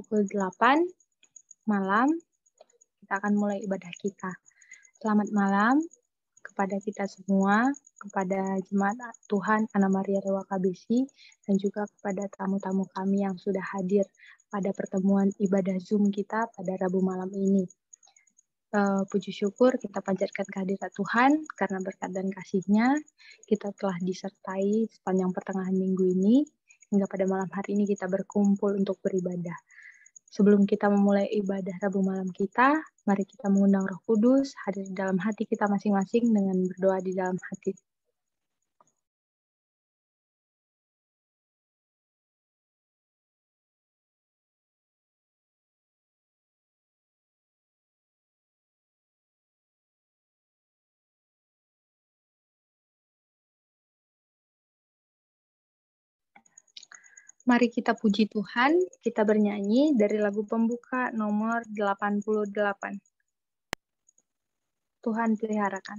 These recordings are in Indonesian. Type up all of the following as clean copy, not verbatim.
pukul 8 malam, kita akan mulai ibadah kita. Selamat malam kepada kita semua, kepada jemaat Tuhan Anna Maria Rewa KBC, dan juga kepada tamu-tamu kami yang sudah hadir pada pertemuan ibadah Zoom kita pada Rabu malam ini. Puji syukur kita panjatkan kehadirat Tuhan karena berkat dan kasih-Nya kita telah disertai sepanjang pertengahan minggu ini hingga pada malam hari ini kita berkumpul untuk beribadah. Sebelum kita memulai ibadah Rabu malam kita, mari kita mengundang Roh Kudus hadir di dalam hati kita masing-masing dengan berdoa di dalam hati. Mari kita puji Tuhan, kita bernyanyi dari lagu pembuka nomor 88. Tuhan peliharakan.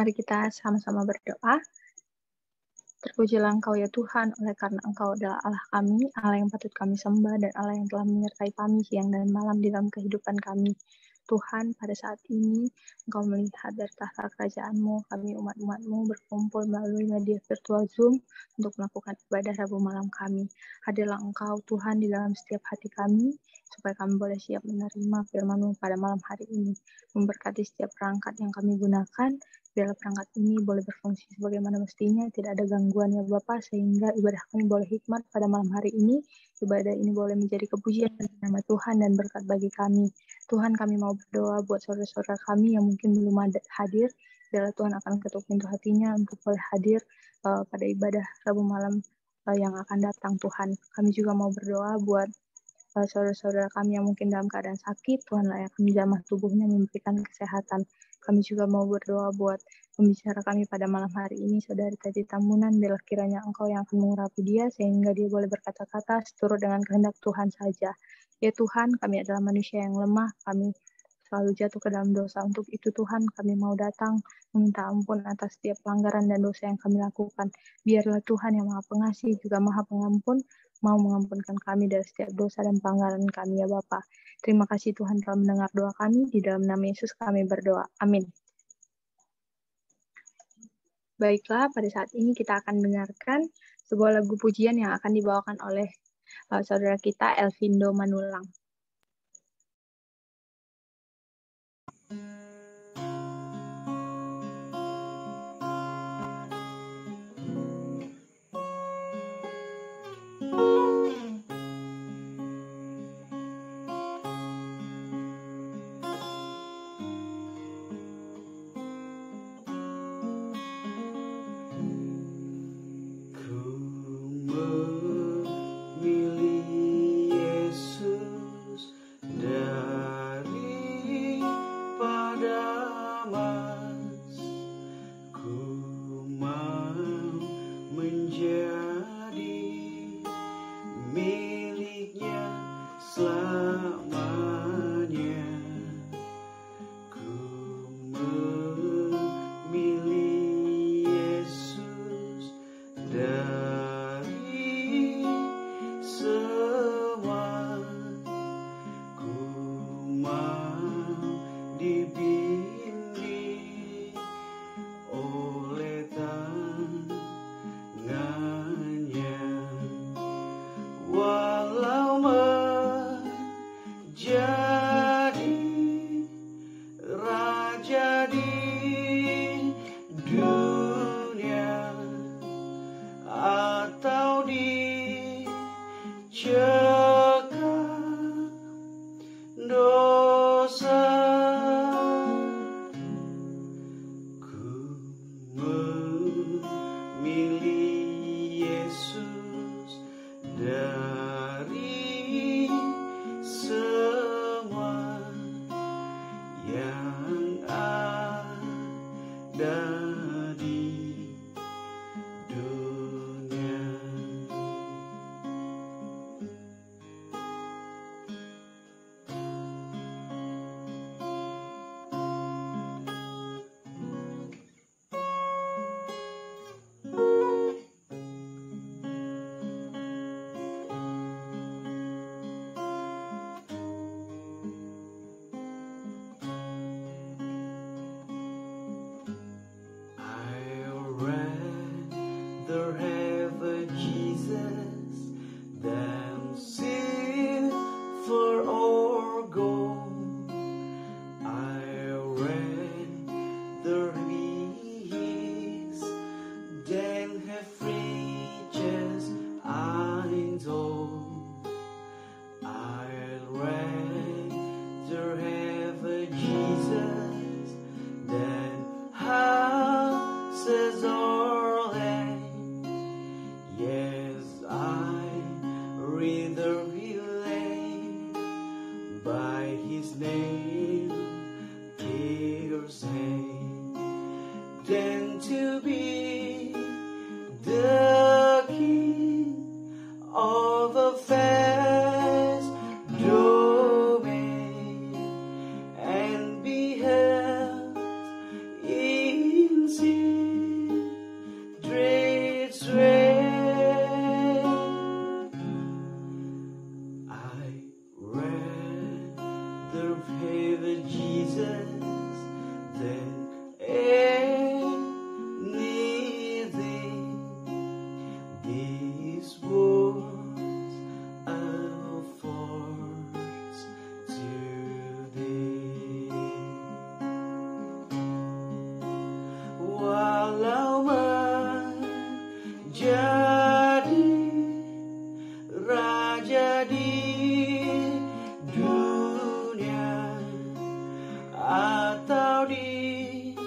Mari kita sama-sama berdoa. Terpujilah Engkau ya Tuhan, oleh karena Engkau adalah Allah kami, Allah yang patut kami sembah, dan Allah yang telah menyertai kami siang dan malam di dalam kehidupan kami. Tuhan, pada saat ini Engkau melihat dari tahta kerajaan-Mu, kami umat-umat-Mu berkumpul melalui media virtual Zoom untuk melakukan ibadah Rabu malam kami. Hadirlah Engkau Tuhan di dalam setiap hati kami, supaya kami boleh siap menerima firman-Mu pada malam hari ini. Memberkati setiap perangkat yang kami gunakan, biarlah perangkat ini boleh berfungsi sebagaimana mestinya, tidak ada gangguan ya Bapa, sehingga ibadah kami boleh hikmat pada malam hari ini. Ibadah ini boleh menjadi kepujian bagi nama Tuhan dan berkat bagi kami. Tuhan, kami mau berdoa buat saudara-saudara kami yang mungkin belum hadir. Biarlah Tuhan akan ketuk pintu hatinya untuk boleh hadir pada ibadah Rabu malam yang akan datang. Tuhan, kami juga mau berdoa buat saudara-saudara kami yang mungkin dalam keadaan sakit. Tuhanlah yang akan menjamah tubuhnya, memberikan kesehatan. Kami juga mau berdoa buat pembicara kami pada malam hari ini, Saudari Tati Tambunan. Biarlah kiranya Engkau yang akan mengurapi dia, sehingga dia boleh berkata-kata seturut dengan kehendak Tuhan saja. Ya Tuhan, kami adalah manusia yang lemah, kami selalu jatuh ke dalam dosa. Untuk itu Tuhan, kami mau datang meminta ampun atas setiap pelanggaran dan dosa yang kami lakukan. Biarlah Tuhan yang Maha Pengasih juga Maha Pengampun mau mengampunkan kami dari setiap dosa dan pelanggaran kami ya Bapa. Terima kasih Tuhan telah mendengar doa kami. Di dalam nama Yesus kami berdoa. Amin. Baiklah, pada saat ini kita akan dengarkan sebuah lagu pujian yang akan dibawakan oleh saudara kita Elvindo Manulang. Straight than anything. These words affords today. Walau menjadi raja di dunia atau dicekam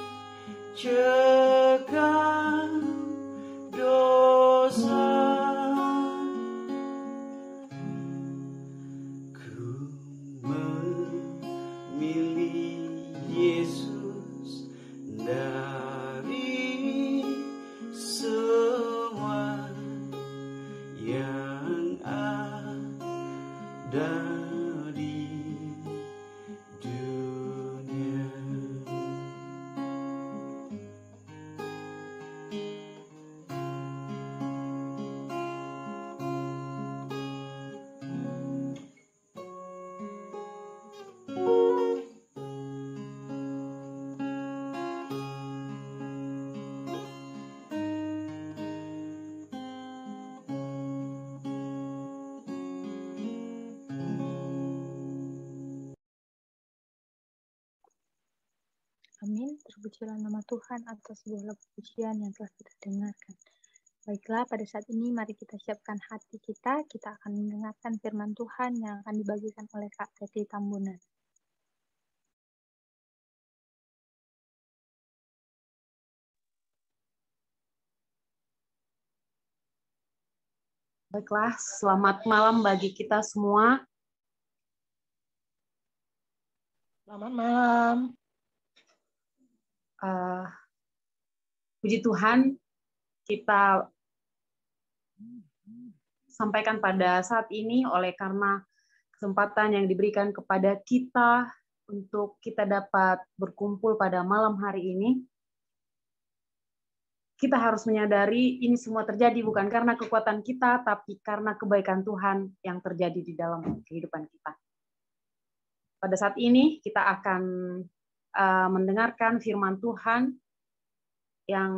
dosa, ku memilih Yesus dari semua yang ada di dunia. Amin. Terpujilah nama Tuhan atas segala pujian yang telah kita dengarkan. Baiklah, pada saat ini mari kita siapkan hati kita. Kita akan mendengarkan firman Tuhan yang akan dibagikan oleh Kak Teti Tambunan. Baiklah, selamat malam bagi kita semua. Selamat malam. Puji Tuhan, kita sampaikan pada saat ini oleh karena kesempatan yang diberikan kepada kita untuk kita dapat berkumpul pada malam hari ini. Kita harus menyadari ini semua terjadi bukan karena kekuatan kita, tapi karena kebaikan Tuhan yang terjadi di dalam kehidupan kita. Pada saat ini kita akan mendengarkan firman Tuhan yang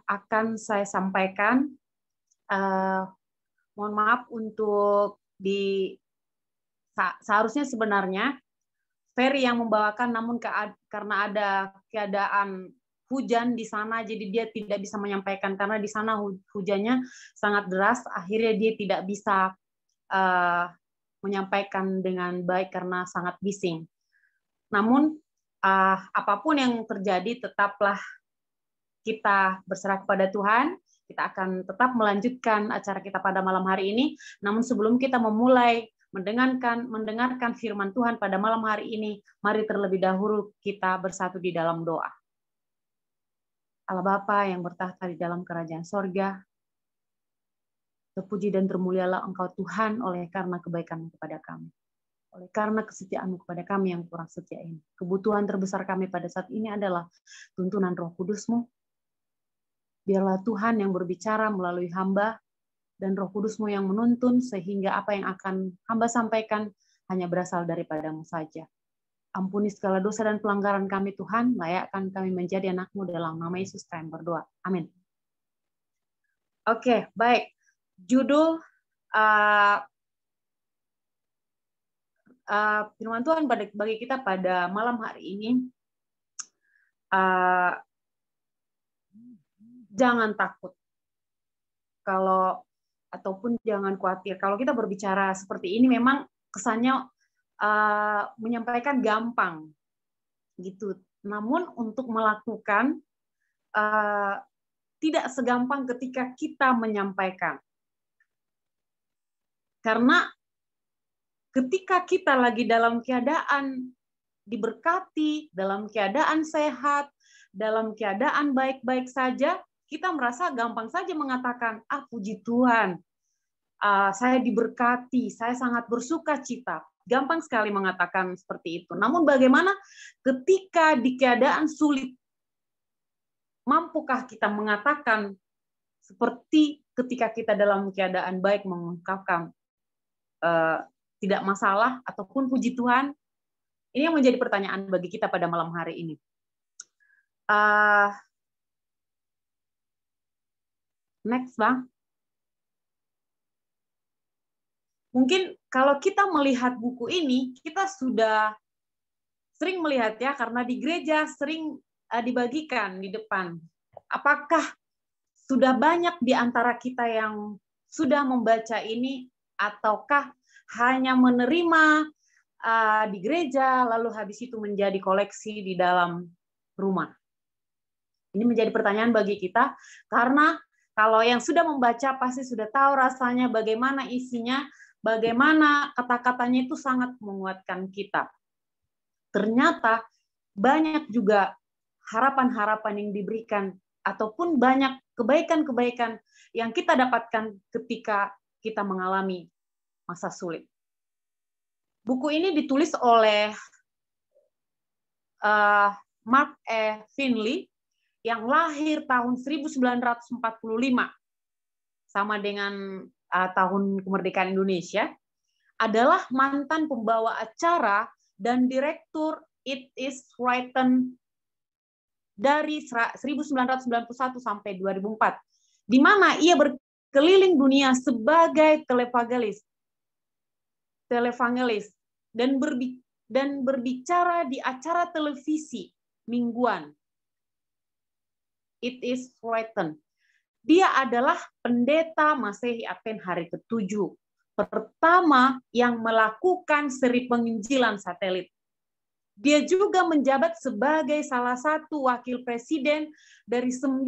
akan saya sampaikan. Mohon maaf untuk seharusnya sebenarnya Ferry yang membawakan, namun karena ada keadaan hujan di sana, jadi dia tidak bisa menyampaikan karena di sana hujannya sangat deras. Akhirnya dia tidak bisa menyampaikan dengan baik karena sangat bising. Namun apapun yang terjadi, tetaplah kita berserah kepada Tuhan. Kita akan tetap melanjutkan acara kita pada malam hari ini. Namun sebelum kita memulai mendengarkan firman Tuhan pada malam hari ini, mari terlebih dahulu kita bersatu di dalam doa. Allah Bapa yang bertahta di dalam kerajaan sorga, terpuji dan termulialah Engkau Tuhan oleh karena kebaikan-Mu kepada kami. Oleh karena kesetiaan-Mu kepada kami yang kurang setia ini. Kebutuhan terbesar kami pada saat ini adalah tuntunan Roh Kudus-Mu. Biarlah Tuhan yang berbicara melalui hamba, dan Roh Kudus-Mu yang menuntun, sehingga apa yang akan hamba sampaikan hanya berasal daripada-Mu saja. Ampuni segala dosa dan pelanggaran kami Tuhan, layakkan kami menjadi anak-Mu dalam nama Yesus kami berdoa. Amin. Oke, baik. Judul firman Tuhan bagi kita pada malam hari ini, jangan takut. Ataupun jangan khawatir. Kalau kita berbicara seperti ini, memang kesannya menyampaikan gampang, gitu. Namun untuk melakukan tidak segampang ketika kita menyampaikan. Karena ketika kita lagi dalam keadaan diberkati, dalam keadaan sehat, dalam keadaan baik-baik saja, kita merasa gampang saja mengatakan, puji Tuhan, saya diberkati, saya sangat bersuka cita. Gampang sekali mengatakan seperti itu. Namun bagaimana ketika di keadaan sulit? Mampukah kita mengatakan seperti ketika kita dalam keadaan baik mengungkapkan tidak masalah ataupun puji Tuhan? Ini yang menjadi pertanyaan bagi kita pada malam hari ini. Next, Bang. Mungkin kalau kita melihat buku ini, kita sudah sering melihat ya, karena di gereja sering dibagikan di depan. Apakah sudah banyak di antara kita yang sudah membaca ini, ataukah hanya menerima di gereja, lalu habis itu menjadi koleksi di dalam rumah? Ini menjadi pertanyaan bagi kita, karena kalau yang sudah membaca pasti sudah tahu rasanya bagaimana isinya, bagaimana kata-katanya itu sangat menguatkan kita. Ternyata banyak juga harapan-harapan yang diberikan, ataupun banyak kebaikan-kebaikan yang kita dapatkan ketika kita mengalami masa sulit. Buku ini ditulis oleh Mark E. Finley yang lahir tahun 1945, sama dengan tahun kemerdekaan Indonesia, adalah mantan pembawa acara dan direktur It Is Written dari 1991 sampai 2004, di mana ia berkeliling dunia sebagai televangelis dan berbicara di acara televisi mingguan. It Is Written. Dia adalah pendeta Masehi Advent hari ke-7, pertama yang melakukan seri penginjilan satelit. Dia juga menjabat sebagai salah satu wakil presiden dari 9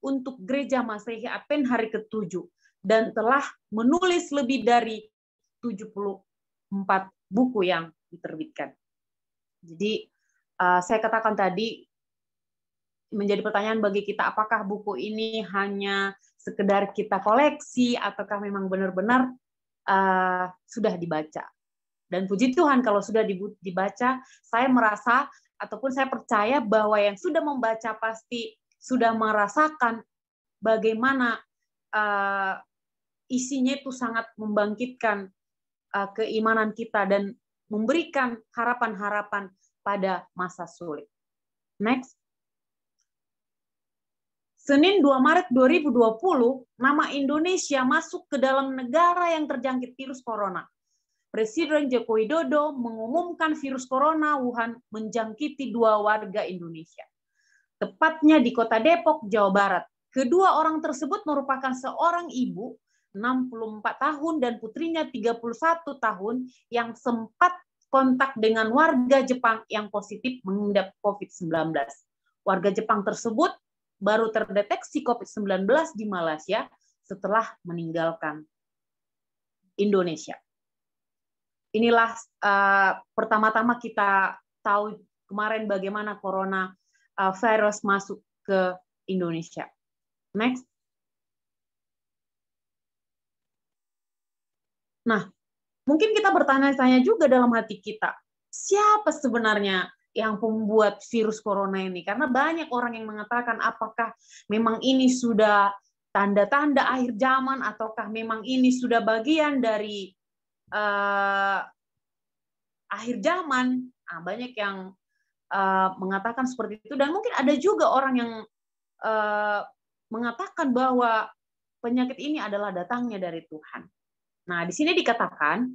untuk Gereja Masehi Advent hari ke-7, dan telah menulis lebih dari 74 buku yang diterbitkan. Jadi saya katakan tadi, menjadi pertanyaan bagi kita, apakah buku ini hanya sekedar kita koleksi, ataukah memang benar-benar sudah dibaca. Dan puji Tuhan kalau sudah dibaca, saya merasa ataupun saya percaya bahwa yang sudah membaca pasti sudah merasakan bagaimana isinya itu sangat membangkitkan keimanan kita dan memberikan harapan-harapan pada masa sulit. Next. Senin 2 Maret 2020, nama Indonesia masuk ke dalam negara yang terjangkit virus corona. Presiden Joko Widodo mengumumkan virus corona Wuhan menjangkiti 2 warga Indonesia, tepatnya di Kota Depok, Jawa Barat. Kedua orang tersebut merupakan seorang ibu 64 tahun dan putrinya 31 tahun yang sempat kontak dengan warga Jepang yang positif mengidap COVID-19. Warga Jepang tersebut baru terdeteksi COVID-19 di Malaysia setelah meninggalkan Indonesia. Inilah pertama-tama kita tahu kemarin bagaimana corona virus masuk ke Indonesia. Next. Nah, mungkin kita bertanya-tanya juga dalam hati kita, siapa sebenarnya yang pembuat virus corona ini? Karena banyak orang yang mengatakan apakah memang ini sudah tanda-tanda akhir zaman, ataukah memang ini sudah bagian dari akhir zaman. Nah, banyak yang mengatakan seperti itu, dan mungkin ada juga orang yang mengatakan bahwa penyakit ini adalah datangnya dari Tuhan. Nah, di sini dikatakan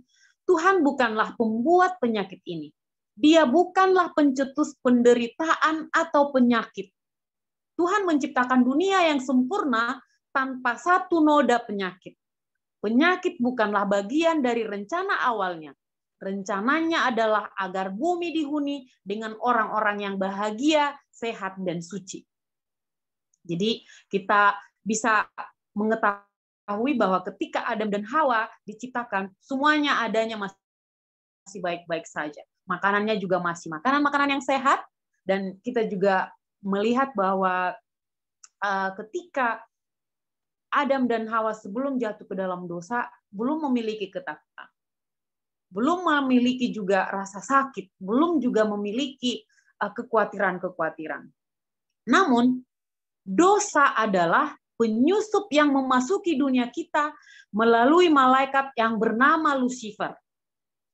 Tuhan bukanlah pembuat penyakit ini. Dia bukanlah pencetus penderitaan atau penyakit. Tuhan menciptakan dunia yang sempurna tanpa satu noda penyakit. Penyakit bukanlah bagian dari rencana awalnya. Rencananya adalah agar bumi dihuni dengan orang-orang yang bahagia, sehat, dan suci. Jadi kita bisa mengetahui bahwa ketika Adam dan Hawa diciptakan, semuanya adanya masih baik-baik saja. Makanannya juga masih makanan-makanan yang sehat, dan kita juga melihat bahwa ketika Adam dan Hawa sebelum jatuh ke dalam dosa, belum memiliki ketakutan, belum memiliki juga rasa sakit, belum juga memiliki kekhawatiran-kekhawatiran. Namun, dosa adalah penyusup yang memasuki dunia kita melalui malaikat yang bernama Lucifer.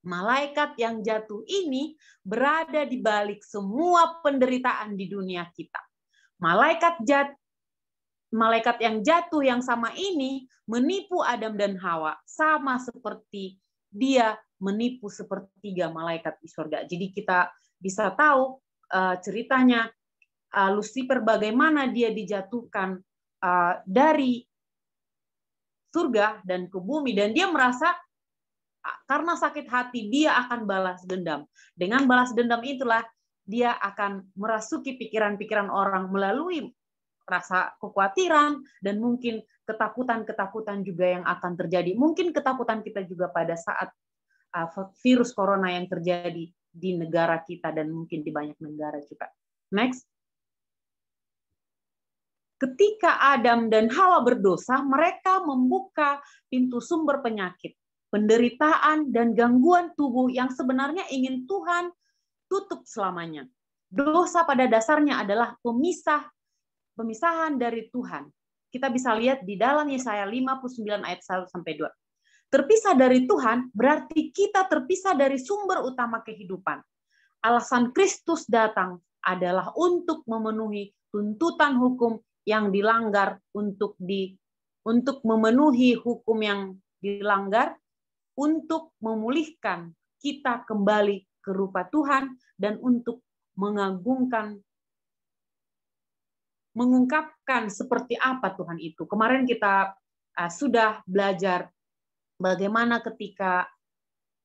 malaikat yang jatuh ini berada di balik semua penderitaan di dunia kita. Malaikat yang jatuh yang sama ini menipu Adam dan Hawa, sama seperti dia menipu sepertiga malaikat di surga. Jadi kita bisa tahu ceritanya Lucifer bagaimana dia dijatuhkan dari surga dan ke bumi, dan dia merasa karena sakit hati dia akan balas dendam. Dengan balas dendam itulah dia akan merasuki pikiran-pikiran orang melalui rasa kekhawatiran dan mungkin ketakutan-ketakutan juga yang akan terjadi. Mungkin ketakutan kita juga pada saat virus corona yang terjadi di negara kita dan mungkin di banyak negara juga. Next. Ketika Adam dan Hawa berdosa, mereka membuka pintu sumber penyakit, penderitaan, dan gangguan tubuh yang sebenarnya ingin Tuhan tutup selamanya. Dosa pada dasarnya adalah pemisahan dari Tuhan. Kita bisa lihat di dalam Yesaya 59 ayat 1-2. Terpisah dari Tuhan berarti kita terpisah dari sumber utama kehidupan. Alasan Kristus datang adalah untuk memenuhi tuntutan hukum yang dilanggar, untuk memenuhi hukum yang dilanggar, untuk memulihkan kita kembali ke rupa Tuhan, dan untuk mengungkapkan seperti apa Tuhan itu. Kemarin kita sudah belajar bagaimana ketika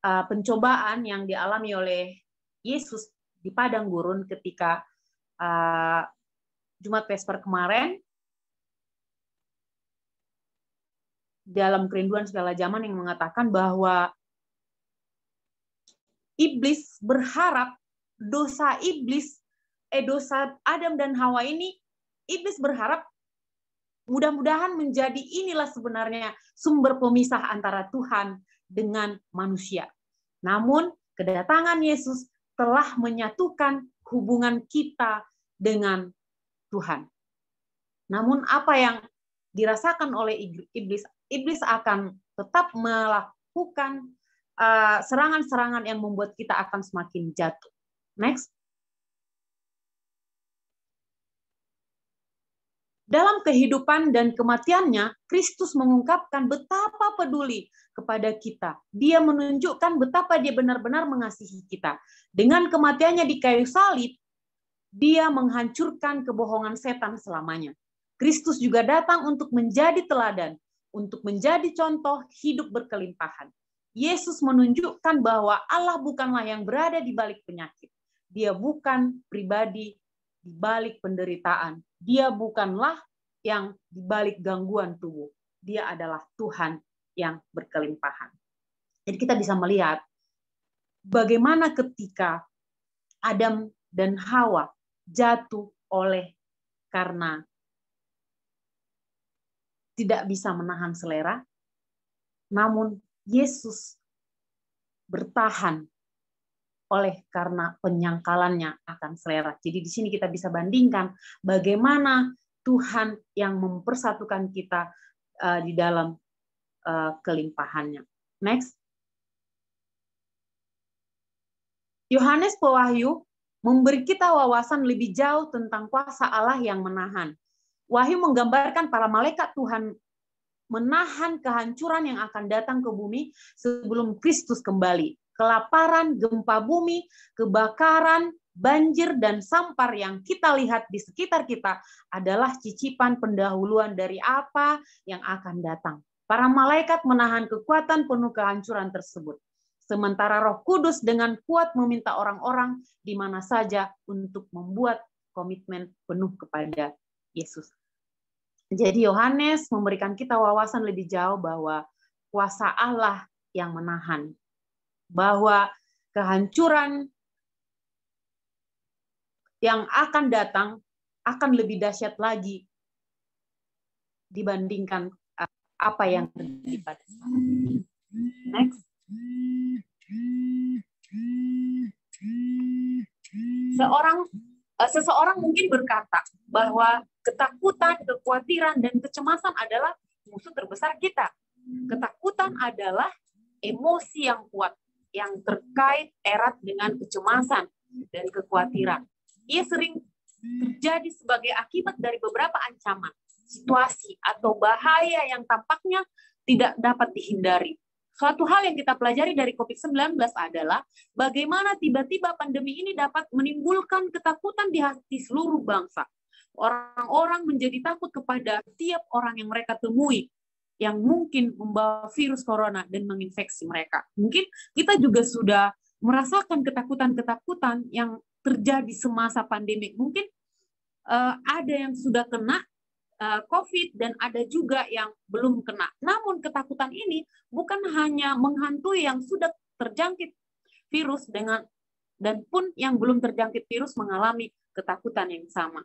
pencobaan yang dialami oleh Yesus di padang gurun ketika Jumat Vesper kemarin, dalam Kerinduan Segala Zaman yang mengatakan bahwa iblis berharap dosa Adam dan Hawa ini, iblis berharap mudah-mudahan menjadi inilah sebenarnya sumber pemisah antara Tuhan dengan manusia. Namun kedatangan Yesus telah menyatukan hubungan kita dengan Tuhan. Namun apa yang dirasakan oleh iblis? Iblis akan tetap melakukan serangan-serangan yang membuat kita akan semakin jatuh. Next. Dalam kehidupan dan kematiannya, Kristus mengungkapkan betapa peduli kepada kita. Dia menunjukkan betapa dia benar-benar mengasihi kita. Dengan kematiannya di kayu salib, dia menghancurkan kebohongan setan selamanya. Kristus juga datang untuk menjadi teladan, untuk menjadi contoh hidup berkelimpahan. Yesus menunjukkan bahwa Allah bukanlah yang berada di balik penyakit. Dia bukan pribadi di balik penderitaan. Dia bukanlah yang di balik gangguan tubuh. Dia adalah Tuhan yang berkelimpahan. Jadi kita bisa melihat bagaimana ketika Adam dan Hawa jatuh karena tidak bisa menahan selera, namun Yesus bertahan karena penyangkalannya akan selera. Jadi di sini kita bisa bandingkan bagaimana Tuhan yang mempersatukan kita di dalam kelimpahannya. Next. Yohanes Pewahyu memberi kita wawasan lebih jauh tentang kuasa Allah yang menahan. Wahyu menggambarkan para malaikat Tuhan menahan kehancuran yang akan datang ke bumi sebelum Kristus kembali. Kelaparan, gempa bumi, kebakaran, banjir, dan sampar yang kita lihat di sekitar kita adalah cicipan pendahuluan dari apa yang akan datang. Para malaikat menahan kekuatan penuh kehancuran tersebut. Sementara Roh Kudus dengan kuat meminta orang-orang di mana saja untuk membuat komitmen penuh kepada Yesus. Jadi Yohanes memberikan kita wawasan lebih jauh bahwa kuasa Allah yang menahan, bahwa kehancuran yang akan datang akan lebih dahsyat lagi dibandingkan apa yang terjadi pada saat ini. Next. Seseorang mungkin berkata bahwa ketakutan, kekhawatiran, dan kecemasan adalah musuh terbesar kita. Ketakutan adalah emosi yang kuat. yang terkait erat dengan kecemasan dan kekhawatiran. Ia sering terjadi sebagai akibat dari beberapa ancaman, situasi, atau bahaya yang tampaknya tidak dapat dihindari. Suatu hal yang kita pelajari dari COVID-19 adalah bagaimana tiba-tiba pandemi ini dapat menimbulkan ketakutan di hati seluruh bangsa. Orang-orang menjadi takut kepada tiap orang yang mereka temui, yang mungkin membawa virus corona dan menginfeksi mereka. Mungkin kita juga sudah merasakan ketakutan-ketakutan yang terjadi semasa pandemik. Mungkin ada yang sudah kena COVID dan ada juga yang belum kena. Namun ketakutan ini bukan hanya menghantui yang sudah terjangkit virus dan pun yang belum terjangkit virus mengalami ketakutan yang sama.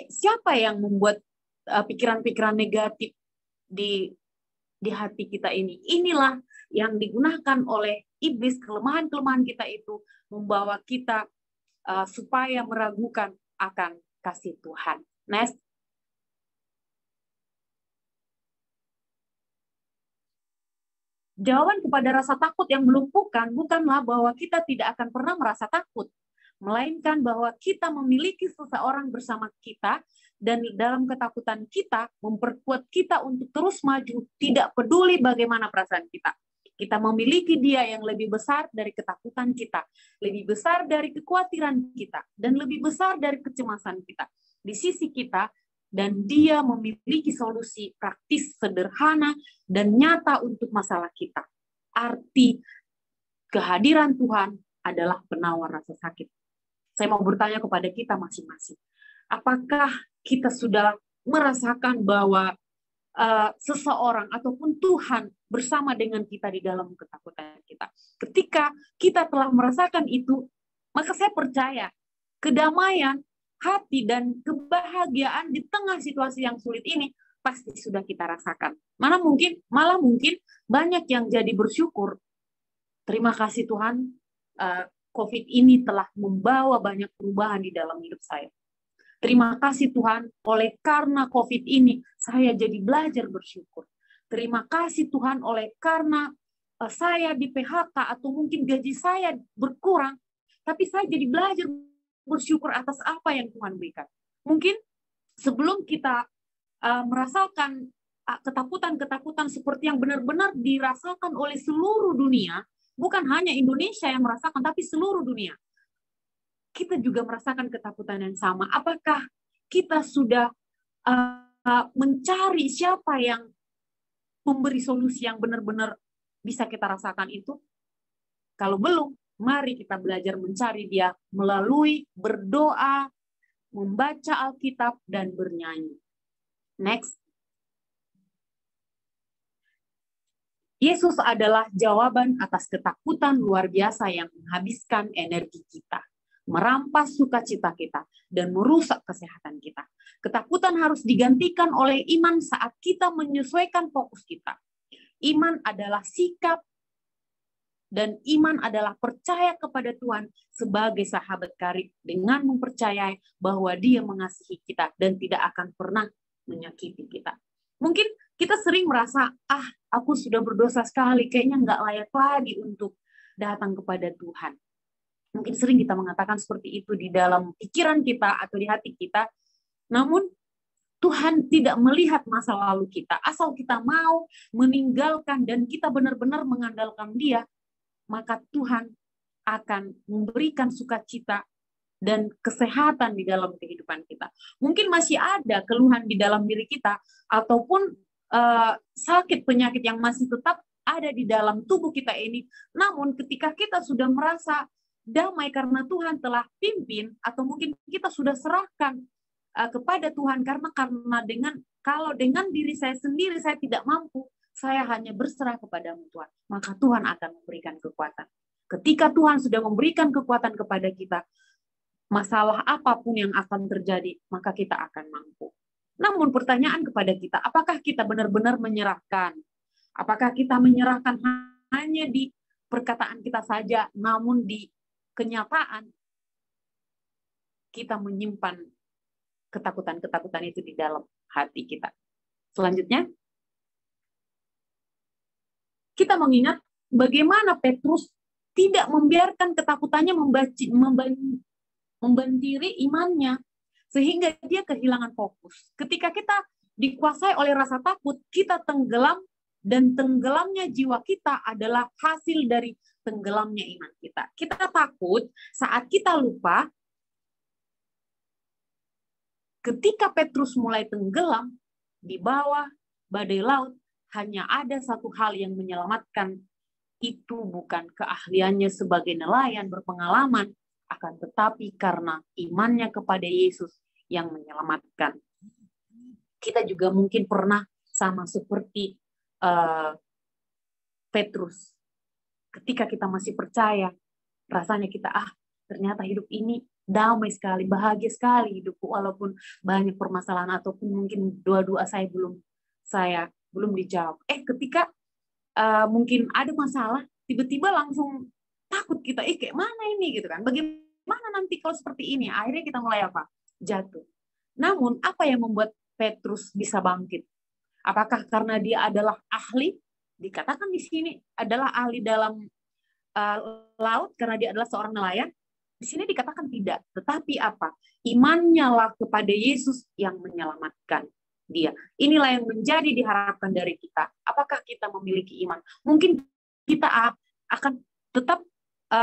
Siapa yang membuat pikiran-pikiran negatif di hati kita ini? Inilah yang digunakan oleh iblis, kelemahan-kelemahan kita itu membawa kita supaya meragukan akan kasih Tuhan. Next. Jawaban kepada rasa takut yang melumpuhkan bukanlah bahwa kita tidak akan pernah merasa takut, melainkan bahwa kita memiliki seseorang bersama kita, dan dalam ketakutan kita memperkuat kita untuk terus maju, tidak peduli bagaimana perasaan kita. Kita memiliki Dia yang lebih besar dari ketakutan kita, lebih besar dari kekhawatiran kita, dan lebih besar dari kecemasan kita. Di sisi kita, dan Dia memiliki solusi praktis, sederhana, dan nyata untuk masalah kita. Arti kehadiran Tuhan adalah penawar rasa sakit. Saya mau bertanya kepada kita masing-masing. Apakah kita sudah merasakan bahwa seseorang ataupun Tuhan bersama dengan kita di dalam ketakutan kita? Ketika kita telah merasakan itu, maka saya percaya kedamaian hati dan kebahagiaan di tengah situasi yang sulit ini pasti sudah kita rasakan. Malah mungkin banyak yang jadi bersyukur. Terima kasih Tuhan, COVID ini telah membawa banyak perubahan di dalam hidup saya. Terima kasih Tuhan, oleh karena COVID ini saya jadi belajar bersyukur. Terima kasih Tuhan, oleh karena saya di PHK atau mungkin gaji saya berkurang, tapi saya jadi belajar bersyukur atas apa yang Tuhan berikan. Mungkin sebelum kita merasakan ketakutan-ketakutan seperti yang benar-benar dirasakan oleh seluruh dunia, bukan hanya Indonesia yang merasakan, tapi seluruh dunia. Kita juga merasakan ketakutan yang sama. Apakah kita sudah mencari siapa yang memberi solusi yang benar-benar bisa kita rasakan itu? Kalau belum, mari kita belajar mencari Dia melalui berdoa, membaca Alkitab, dan bernyanyi. Next. Yesus adalah jawaban atas ketakutan luar biasa yang menghabiskan energi kita, merampas sukacita kita, dan merusak kesehatan kita. Ketakutan harus digantikan oleh iman saat kita menyesuaikan fokus kita. Iman adalah sikap, dan iman adalah percaya kepada Tuhan sebagai sahabat karib dengan mempercayai bahwa Dia mengasihi kita dan tidak akan pernah menyakiti kita. Mungkin kita sering merasa, aku sudah berdosa sekali, kayaknya nggak layak lagi untuk datang kepada Tuhan. Mungkin sering kita mengatakan seperti itu di dalam pikiran kita atau di hati kita. Namun Tuhan tidak melihat masa lalu kita. Asal kita mau meninggalkan dan kita benar-benar mengandalkan Dia, maka Tuhan akan memberikan sukacita dan kesehatan di dalam kehidupan kita. Mungkin masih ada keluhan di dalam diri kita, ataupun sakit penyakit yang masih tetap ada di dalam tubuh kita ini. Namun ketika kita sudah merasa damai karena Tuhan telah pimpin, atau mungkin kita sudah serahkan kepada Tuhan karena kalau dengan diri saya sendiri saya tidak mampu, saya hanya berserah kepadamu Tuhan, maka Tuhan akan memberikan kekuatan. Ketika Tuhan sudah memberikan kekuatan kepada kita, masalah apapun yang akan terjadi, maka kita akan mampu. Namun pertanyaan kepada kita, apakah kita benar-benar menyerahkan? Apakah kita menyerahkan hanya di perkataan kita saja, namun di kenyataan kita menyimpan ketakutan-ketakutan itu di dalam hati kita. Selanjutnya, kita mengingat bagaimana Petrus tidak membiarkan ketakutannya membandiri imannya, sehingga dia kehilangan fokus. Ketika kita dikuasai oleh rasa takut, kita tenggelam, dan tenggelamnya jiwa kita adalah hasil dari tenggelamnya iman kita. Kita takut saat kita lupa. Ketika Petrus mulai tenggelam di bawah badai laut, hanya ada satu hal yang menyelamatkan. Itu bukan keahliannya sebagai nelayan berpengalaman, akan tetapi karena imannya kepada Yesus yang menyelamatkan. Kita juga mungkin pernah sama seperti Petrus. Ketika kita masih percaya, rasanya kita, ternyata hidup ini damai sekali, bahagia sekali hidupku, walaupun banyak permasalahan ataupun mungkin doa-doa saya belum dijawab. Ketika mungkin ada masalah, tiba-tiba langsung takut kita, kayak mana ini gitu kan? Bagaimana nanti kalau seperti ini? Akhirnya kita mulai apa? Jatuh. Namun apa yang membuat Petrus bisa bangkit? Apakah karena dia adalah ahli? Dikatakan di sini adalah ahli dalam laut karena dia adalah seorang nelayan. Di sini dikatakan tidak. Tetapi apa? Imannya lah kepada Yesus yang menyelamatkan dia. Inilah yang menjadi diharapkan dari kita. Apakah kita memiliki iman? Mungkin kita akan tetap,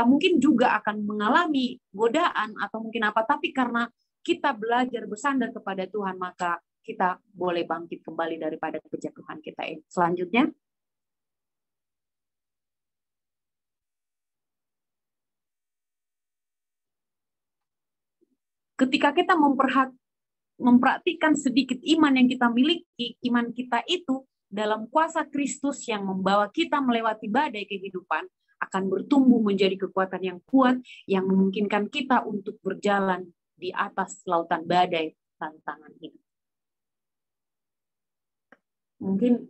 mungkin juga akan mengalami godaan atau mungkin apa. Tapi karena kita belajar bersandar kepada Tuhan, maka kita boleh bangkit kembali daripada kejatuhan kita ini. Selanjutnya. Ketika kita mempraktikkan sedikit iman yang kita miliki, iman kita itu dalam kuasa Kristus yang membawa kita melewati badai kehidupan, akan bertumbuh menjadi kekuatan yang kuat, yang memungkinkan kita untuk berjalan di atas lautan badai tantangan hidup. Mungkin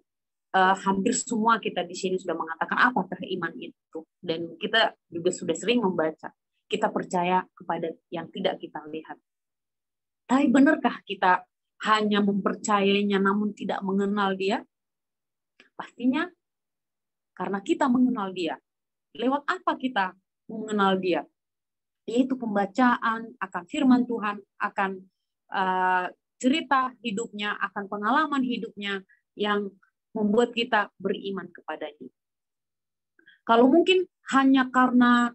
hampir semua kita di sini sudah mengatakan apakah iman itu, dan kita juga sudah sering membaca. Kita percaya kepada yang tidak kita lihat. Tapi benarkah kita hanya mempercayainya namun tidak mengenal dia? Pastinya karena kita mengenal dia. Lewat apa kita mengenal dia? Yaitu pembacaan akan firman Tuhan, akan cerita hidupnya, akan pengalaman hidupnya yang membuat kita beriman kepadanya. Kalau mungkin hanya karena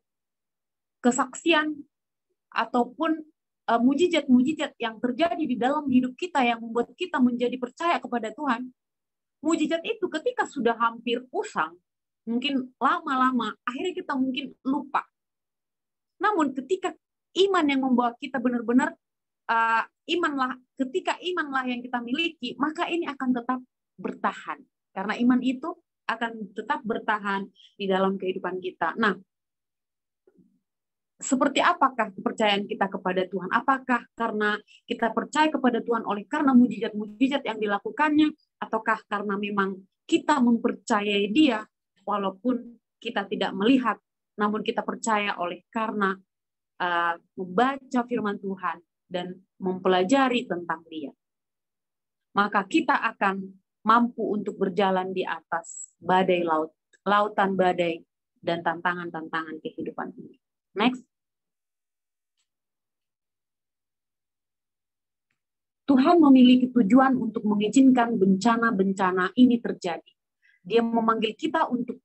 kesaksian ataupun mujizat-mujizat yang terjadi di dalam hidup kita yang membuat kita menjadi percaya kepada Tuhan, mujizat itu ketika sudah hampir usang, mungkin lama-lama, akhirnya kita mungkin lupa. Namun ketika iman yang membawa kita benar-benar, ketika imanlah yang kita miliki, maka ini akan tetap bertahan. Karena iman itu akan tetap bertahan di dalam kehidupan kita. Nah, seperti apakah kepercayaan kita kepada Tuhan? Apakah karena kita percaya kepada Tuhan oleh karena mujizat-mujizat yang dilakukannya, ataukah karena memang kita mempercayai Dia walaupun kita tidak melihat, namun kita percaya oleh karena membaca firman Tuhan dan mempelajari tentang Dia. Maka kita akan mampu untuk berjalan di atas badai laut, lautan badai dan tantangan-tantangan kehidupan ini. Next. Tuhan memiliki tujuan untuk mengizinkan bencana-bencana ini terjadi. Dia memanggil kita untuk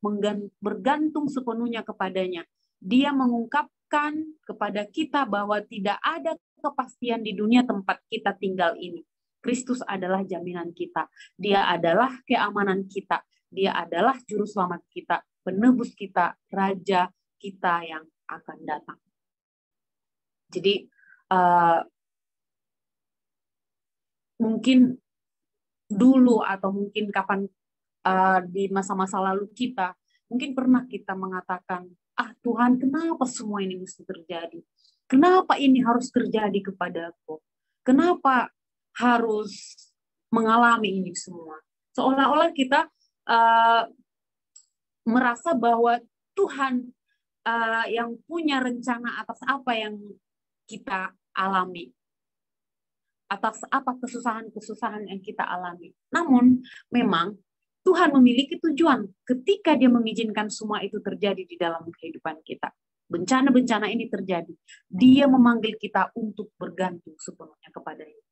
bergantung sepenuhnya kepadanya. Dia mengungkapkan kepada kita bahwa tidak ada kepastian di dunia tempat kita tinggal ini. Kristus adalah jaminan kita. Dia adalah keamanan kita. Dia adalah juru selamat kita, penebus kita, raja kita yang akan datang. Jadi mungkin dulu atau mungkin kapan di masa-masa lalu kita, mungkin pernah kita mengatakan, Tuhan, kenapa semua ini mesti terjadi? Kenapa ini harus terjadi kepadaku? Kenapa harus mengalami ini semua? Seolah-olah kita merasa bahwa Tuhan yang punya rencana atas apa yang kita alami, atas apa kesusahan-kesusahan yang kita alami. Namun memang Tuhan memiliki tujuan ketika Dia mengizinkan semua itu terjadi di dalam kehidupan kita. Bencana-bencana ini terjadi. Dia memanggil kita untuk bergantung sepenuhnya kepada-Nya.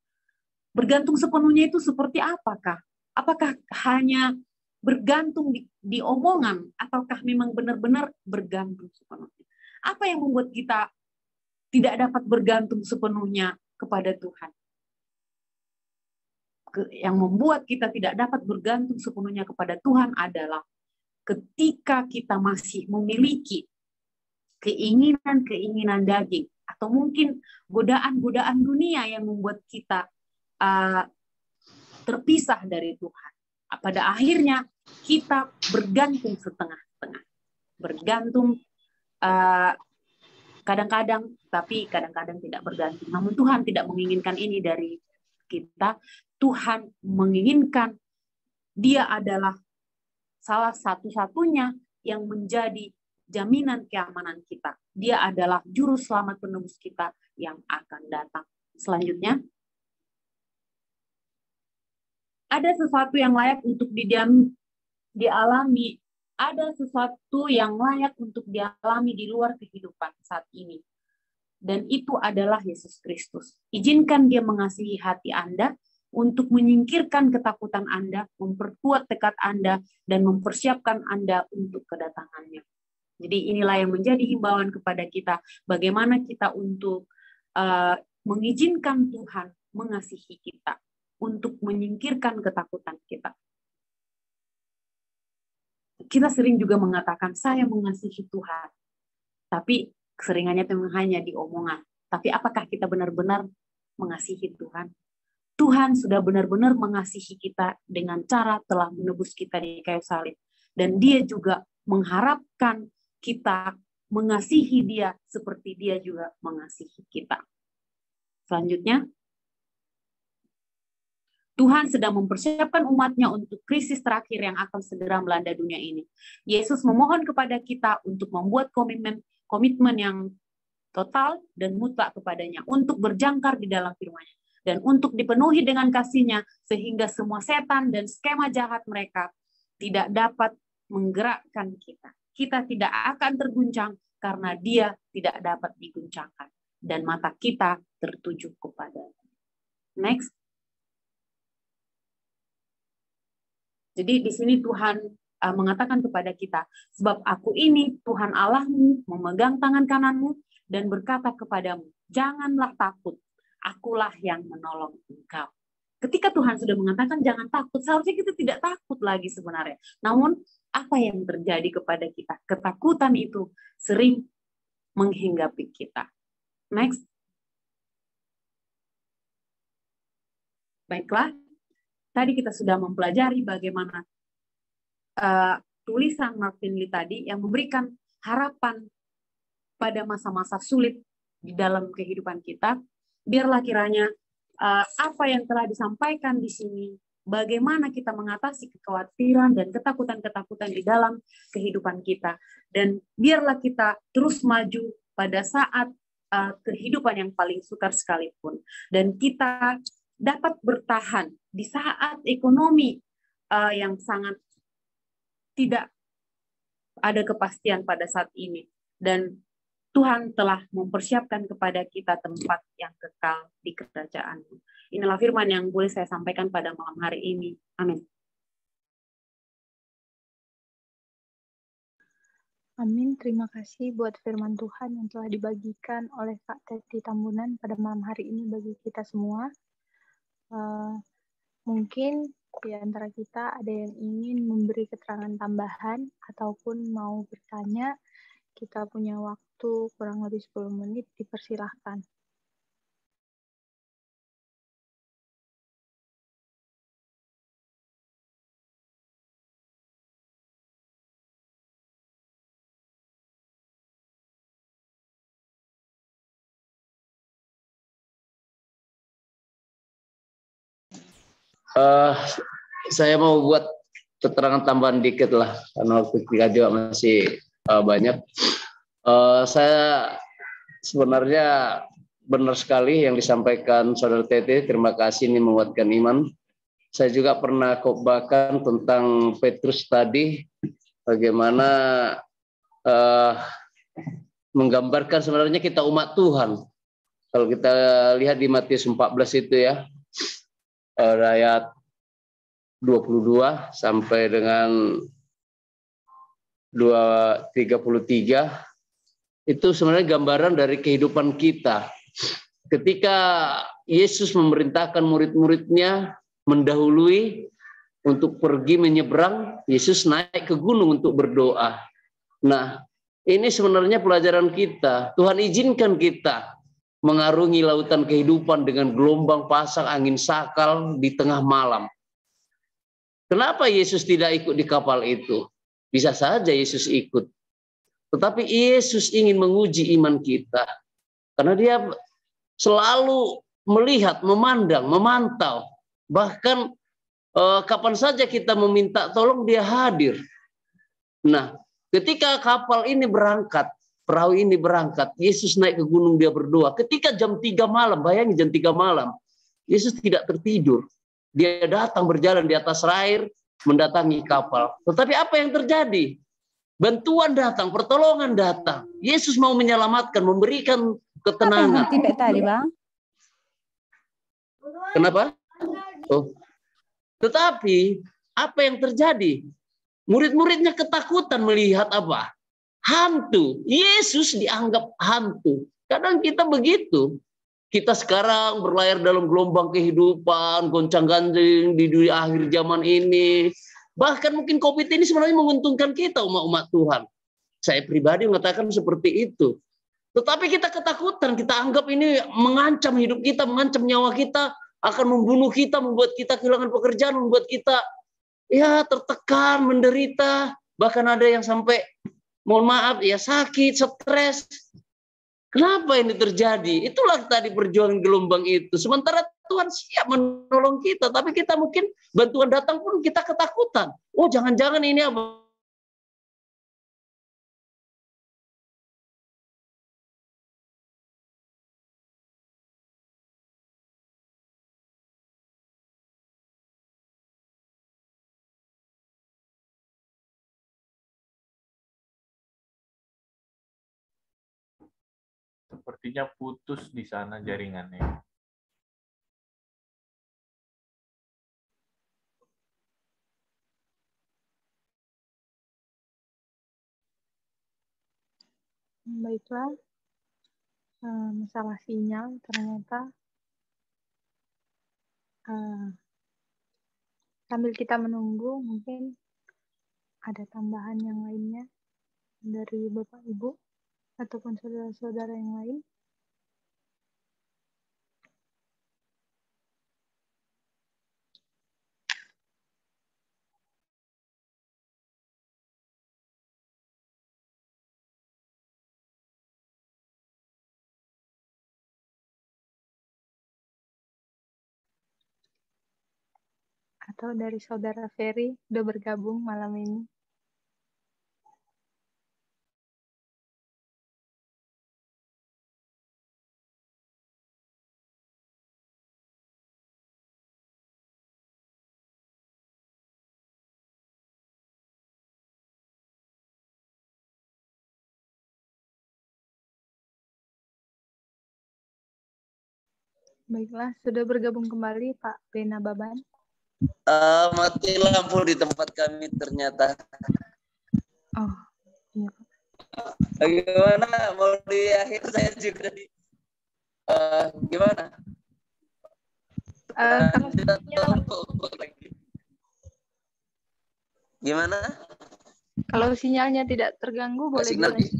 Bergantung sepenuhnya itu seperti apakah? Apakah hanya bergantung di omongan, ataukah memang benar-benar bergantung sepenuhnya? Apa yang membuat kita tidak dapat bergantung sepenuhnya kepada Tuhan? Yang membuat kita tidak dapat bergantung sepenuhnya kepada Tuhan adalah ketika kita masih memiliki keinginan-keinginan daging, atau mungkin godaan-godaan dunia yang membuat kita terpisah dari Tuhan. Pada akhirnya kita bergantung setengah-setengah. Bergantung kadang-kadang, tapi kadang-kadang tidak bergantung. Namun Tuhan tidak menginginkan ini dari kita. Tuhan menginginkan, Dia adalah salah satu-satunya yang menjadi jaminan keamanan kita. Dia adalah juru selamat penebus kita yang akan datang. Selanjutnya, ada sesuatu yang layak untuk dialami, ada sesuatu yang layak untuk dialami di luar kehidupan saat ini. Dan itu adalah Yesus Kristus. Izinkan Dia mengasihi hati Anda untuk menyingkirkan ketakutan Anda, memperkuat tekad Anda, dan mempersiapkan Anda untuk kedatangannya. Jadi inilah yang menjadi himbauan kepada kita, bagaimana kita untuk mengizinkan Tuhan mengasihi kita, untuk menyingkirkan ketakutan kita. Kita sering juga mengatakan, saya mengasihi Tuhan. Tapi keseringannya memang hanya di omongan. Tapi apakah kita benar-benar mengasihi Tuhan? Tuhan sudah benar-benar mengasihi kita dengan cara telah menebus kita di kayu salib. Dan Dia juga mengharapkan kita mengasihi Dia seperti Dia juga mengasihi kita. Selanjutnya, Tuhan sedang mempersiapkan umatnya untuk krisis terakhir yang akan segera melanda dunia ini. Yesus memohon kepada kita untuk membuat komitmen yang total dan mutlak kepadanya, untuk berjangkar di dalam firman-Nya, dan untuk dipenuhi dengan kasih-Nya, sehingga semua setan dan skema jahat mereka tidak dapat menggerakkan kita. Kita tidak akan terguncang karena Dia tidak dapat diguncangkan, dan mata kita tertuju kepada-Nya. Next. Jadi di sini Tuhan mengatakan kepada kita, sebab Aku ini Tuhan Allahmu, memegang tangan kananmu dan berkata kepadamu, janganlah takut, Akulah yang menolong engkau. Ketika Tuhan sudah mengatakan jangan takut, seharusnya kita tidak takut lagi sebenarnya. Namun apa yang terjadi kepada kita? Ketakutan itu sering menghinggapi kita. Next. Baiklah. Tadi kita sudah mempelajari bagaimana tulisan Martin Lee tadi yang memberikan harapan pada masa-masa sulit di dalam kehidupan kita. Biarlah kiranya apa yang telah disampaikan di sini, bagaimana kita mengatasi kekhawatiran dan ketakutan-ketakutan di dalam kehidupan kita. Dan biarlah kita terus maju pada saat kehidupan yang paling sukar sekalipun. Dan kita dapat bertahan di saat ekonomi yang sangat tidak ada kepastian pada saat ini. Dan Tuhan telah mempersiapkan kepada kita tempat yang kekal di kerajaan-Mu. Inilah firman yang boleh saya sampaikan pada malam hari ini. Amin. Amin. Terima kasih buat firman Tuhan yang telah dibagikan oleh Kak Teti Tambunan pada malam hari ini bagi kita semua. Mungkin di antara kita ada yang ingin memberi keterangan tambahan ataupun mau bertanya, kita punya waktu kurang lebih 10 menit, dipersilahkan. Saya mau buat keterangan tambahan dikit lah, karena waktu kita juga masih banyak. Saya sebenarnya benar sekali yang disampaikan Saudara Tete. Terima kasih, ini menguatkan iman. saya juga pernah khotbahkan tentang Petrus tadi, bagaimana menggambarkan sebenarnya kita umat Tuhan. Kalau kita lihat di Matius 14 itu ya, ayat 22 sampai dengan 33, itu sebenarnya gambaran dari kehidupan kita. Ketika Yesus memerintahkan murid-muridnya mendahului untuk pergi menyeberang, Yesus naik ke gunung untuk berdoa. Nah, ini sebenarnya pelajaran kita. Tuhan izinkan kita mengarungi lautan kehidupan dengan gelombang pasang, angin sakal di tengah malam. Kenapa Yesus tidak ikut di kapal itu? Bisa saja Yesus ikut. Tetapi Yesus ingin menguji iman kita. Karena dia selalu melihat, memandang, memantau. Bahkan kapan saja kita meminta tolong, dia hadir. Nah, ketika kapal ini berangkat, perahu ini berangkat, Yesus naik ke gunung, dia berdoa. Ketika jam 3 malam, bayangin jam 3 malam, Yesus tidak tertidur. Dia datang berjalan di atas air, mendatangi kapal. Tetapi apa yang terjadi? Bantuan datang, pertolongan datang. Yesus mau menyelamatkan, memberikan ketenangan. Tipe tadi, Bang. Kenapa? Oh. Tetapi apa yang terjadi? Murid-muridnya ketakutan melihat apa? Hantu. Yesus dianggap hantu. Kadang kita begitu. Kita sekarang berlayar dalam gelombang kehidupan, goncang-ganjing di dunia akhir zaman ini. Bahkan mungkin COVID ini sebenarnya menguntungkan kita, umat-umat Tuhan. Saya pribadi mengatakan seperti itu. Tetapi kita ketakutan, kita anggap ini mengancam hidup kita, mengancam nyawa kita, akan membunuh kita, membuat kita kehilangan pekerjaan, membuat kita ya tertekan, menderita. Bahkan ada yang sampai, mohon maaf ya, sakit, stres. Kenapa ini terjadi? Itulah tadi perjuangan gelombang itu. Sementara Tuhan siap menolong kita, tapi kita mungkin bantuan datang pun kita ketakutan. Oh, jangan-jangan ini apa? Sepertinya putus di sana jaringannya. Baiklah, masalah sinyal ternyata. Sambil kita menunggu, mungkin ada tambahan yang lainnya dari Bapak Ibu ataupun saudara-saudara yang lain. Atau dari saudara Ferry udah bergabung malam ini. Baiklah, sudah bergabung kembali Pak Bena Baban. Mati lampu di tempat kami ternyata. Oh, iya. Gimana? Mau di akhir saya juga di gimana? Gimana? Kalau sinyalnya tidak terganggu, boleh dilanjut.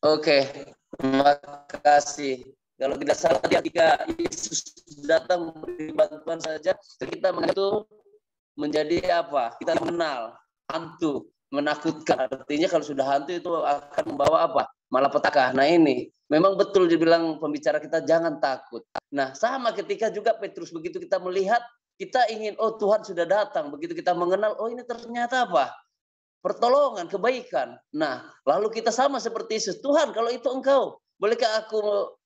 Oke, terima kasih. Kalau tidak salah ketika Yesus datang memberi bantuan saja, kita mengaku menjadi apa? Kita mengenal hantu, menakutkan. Artinya kalau sudah hantu itu akan membawa apa? Malapetaka. Nah ini, memang betul dibilang pembicara kita jangan takut. Nah sama ketika juga Petrus, begitu kita melihat, kita ingin, oh Tuhan sudah datang. Begitu kita mengenal, oh ini ternyata apa? Pertolongan, kebaikan. Nah, lalu kita sama seperti Yesus. Tuhan, kalau itu Engkau, bolehkah aku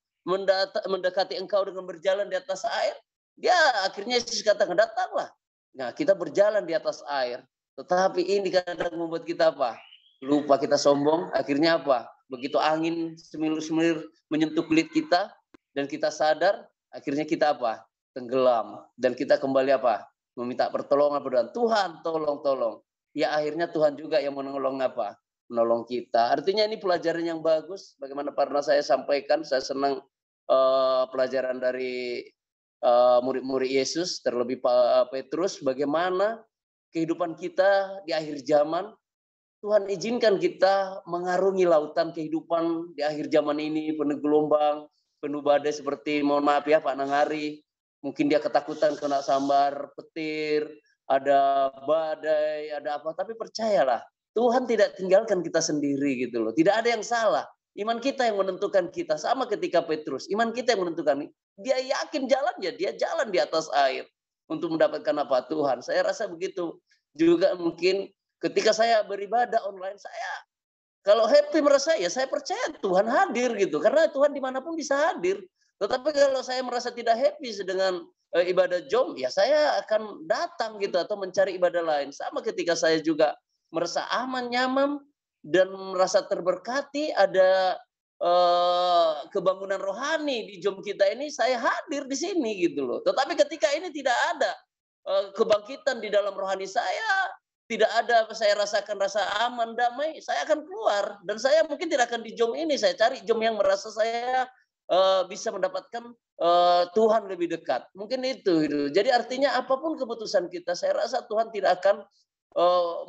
mendekati Engkau dengan berjalan di atas air? Dia akhirnya Yesus katakan, datanglah. Nah, kita berjalan di atas air. Tetapi ini kadang membuat kita apa? Lupa, kita sombong. Akhirnya apa? Begitu angin semilir-semilir menyentuh kulit kita dan kita sadar, akhirnya kita apa? Tenggelam. Dan kita kembali apa? Meminta pertolongan berdoa. Tuhan, tolong. Ya akhirnya Tuhan juga yang menolong apa? Menolong kita. Artinya ini pelajaran yang bagus. Bagaimana pernah saya sampaikan, saya senang pelajaran dari murid-murid Yesus, terlebih Pak Petrus, bagaimana kehidupan kita di akhir zaman. Tuhan izinkan kita mengarungi lautan kehidupan di akhir zaman ini, penuh gelombang, penuh badai seperti, mohon maaf ya Pak Nangari, mungkin dia ketakutan kena sambar petir, ada badai, ada apa, tapi percayalah, Tuhan tidak tinggalkan kita sendiri gitu loh. Tidak ada yang salah. Iman kita yang menentukan kita. Sama ketika Petrus, iman kita yang menentukan. Dia yakin jalannya, dia jalan di atas air untuk mendapatkan apa? Tuhan. Saya rasa begitu. Juga mungkin ketika saya beribadah online, saya kalau happy merasa ya saya percaya Tuhan hadir gitu. Karena Tuhan dimanapun bisa hadir. Tetapi kalau saya merasa tidak happy dengan ibadah jom, ya saya akan datang gitu atau mencari ibadah lain. Sama ketika saya juga merasa aman, nyaman, dan merasa terberkati, ada kebangunan rohani di jom kita ini, saya hadir di sini gitu loh. Tetapi ketika ini tidak ada kebangkitan di dalam rohani saya, tidak ada saya rasakan rasa aman, damai, saya akan keluar. Dan saya mungkin tidak akan di jom ini, saya cari jom yang merasa saya bisa mendapatkan Tuhan lebih dekat. Mungkin itu. Jadi artinya apapun keputusan kita, saya rasa Tuhan tidak akan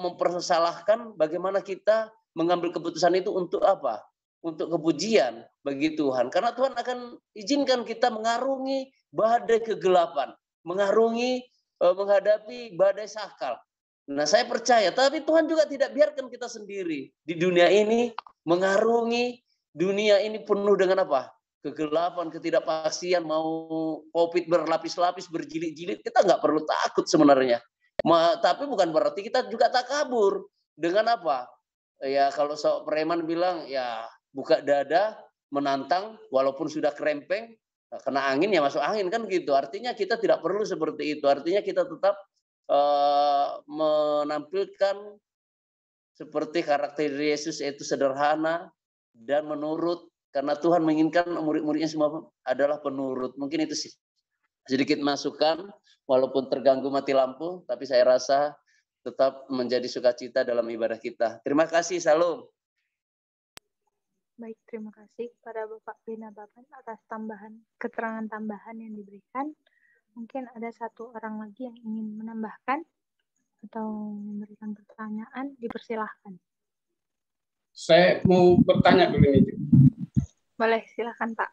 mempersalahkan bagaimana kita mengambil keputusan itu untuk apa? Untuk kepujian bagi Tuhan. Karena Tuhan akan izinkan kita mengarungi badai kegelapan, menghadapi badai sakal. Nah, saya percaya, tapi Tuhan juga tidak biarkan kita sendiri di dunia ini, mengarungi dunia ini penuh dengan apa? Kegelapan, ketidakpastian, mau COVID berlapis-lapis, berjilid-jilid, kita nggak perlu takut sebenarnya. Tapi bukan berarti kita juga tak kabur. Dengan apa? Ya kalau preman bilang ya buka dada, menantang walaupun sudah kerempeng, kena angin ya masuk angin kan gitu. Artinya kita tidak perlu seperti itu. Artinya kita tetap menampilkan seperti karakter Yesus, yaitu sederhana dan menurut, karena Tuhan menginginkan murid-muridnya semua adalah penurut. Mungkin itu sih sedikit masukan, walaupun terganggu mati lampu, tapi saya rasa tetap menjadi sukacita dalam ibadah kita. Terima kasih, salam. Baik, terima kasih kepada Bapak Bina Bapan atas keterangan tambahan yang diberikan. Mungkin ada satu orang lagi yang ingin menambahkan atau memberikan pertanyaan, dipersilahkan. Saya mau bertanya dulu nih. Boleh, silakan Pak.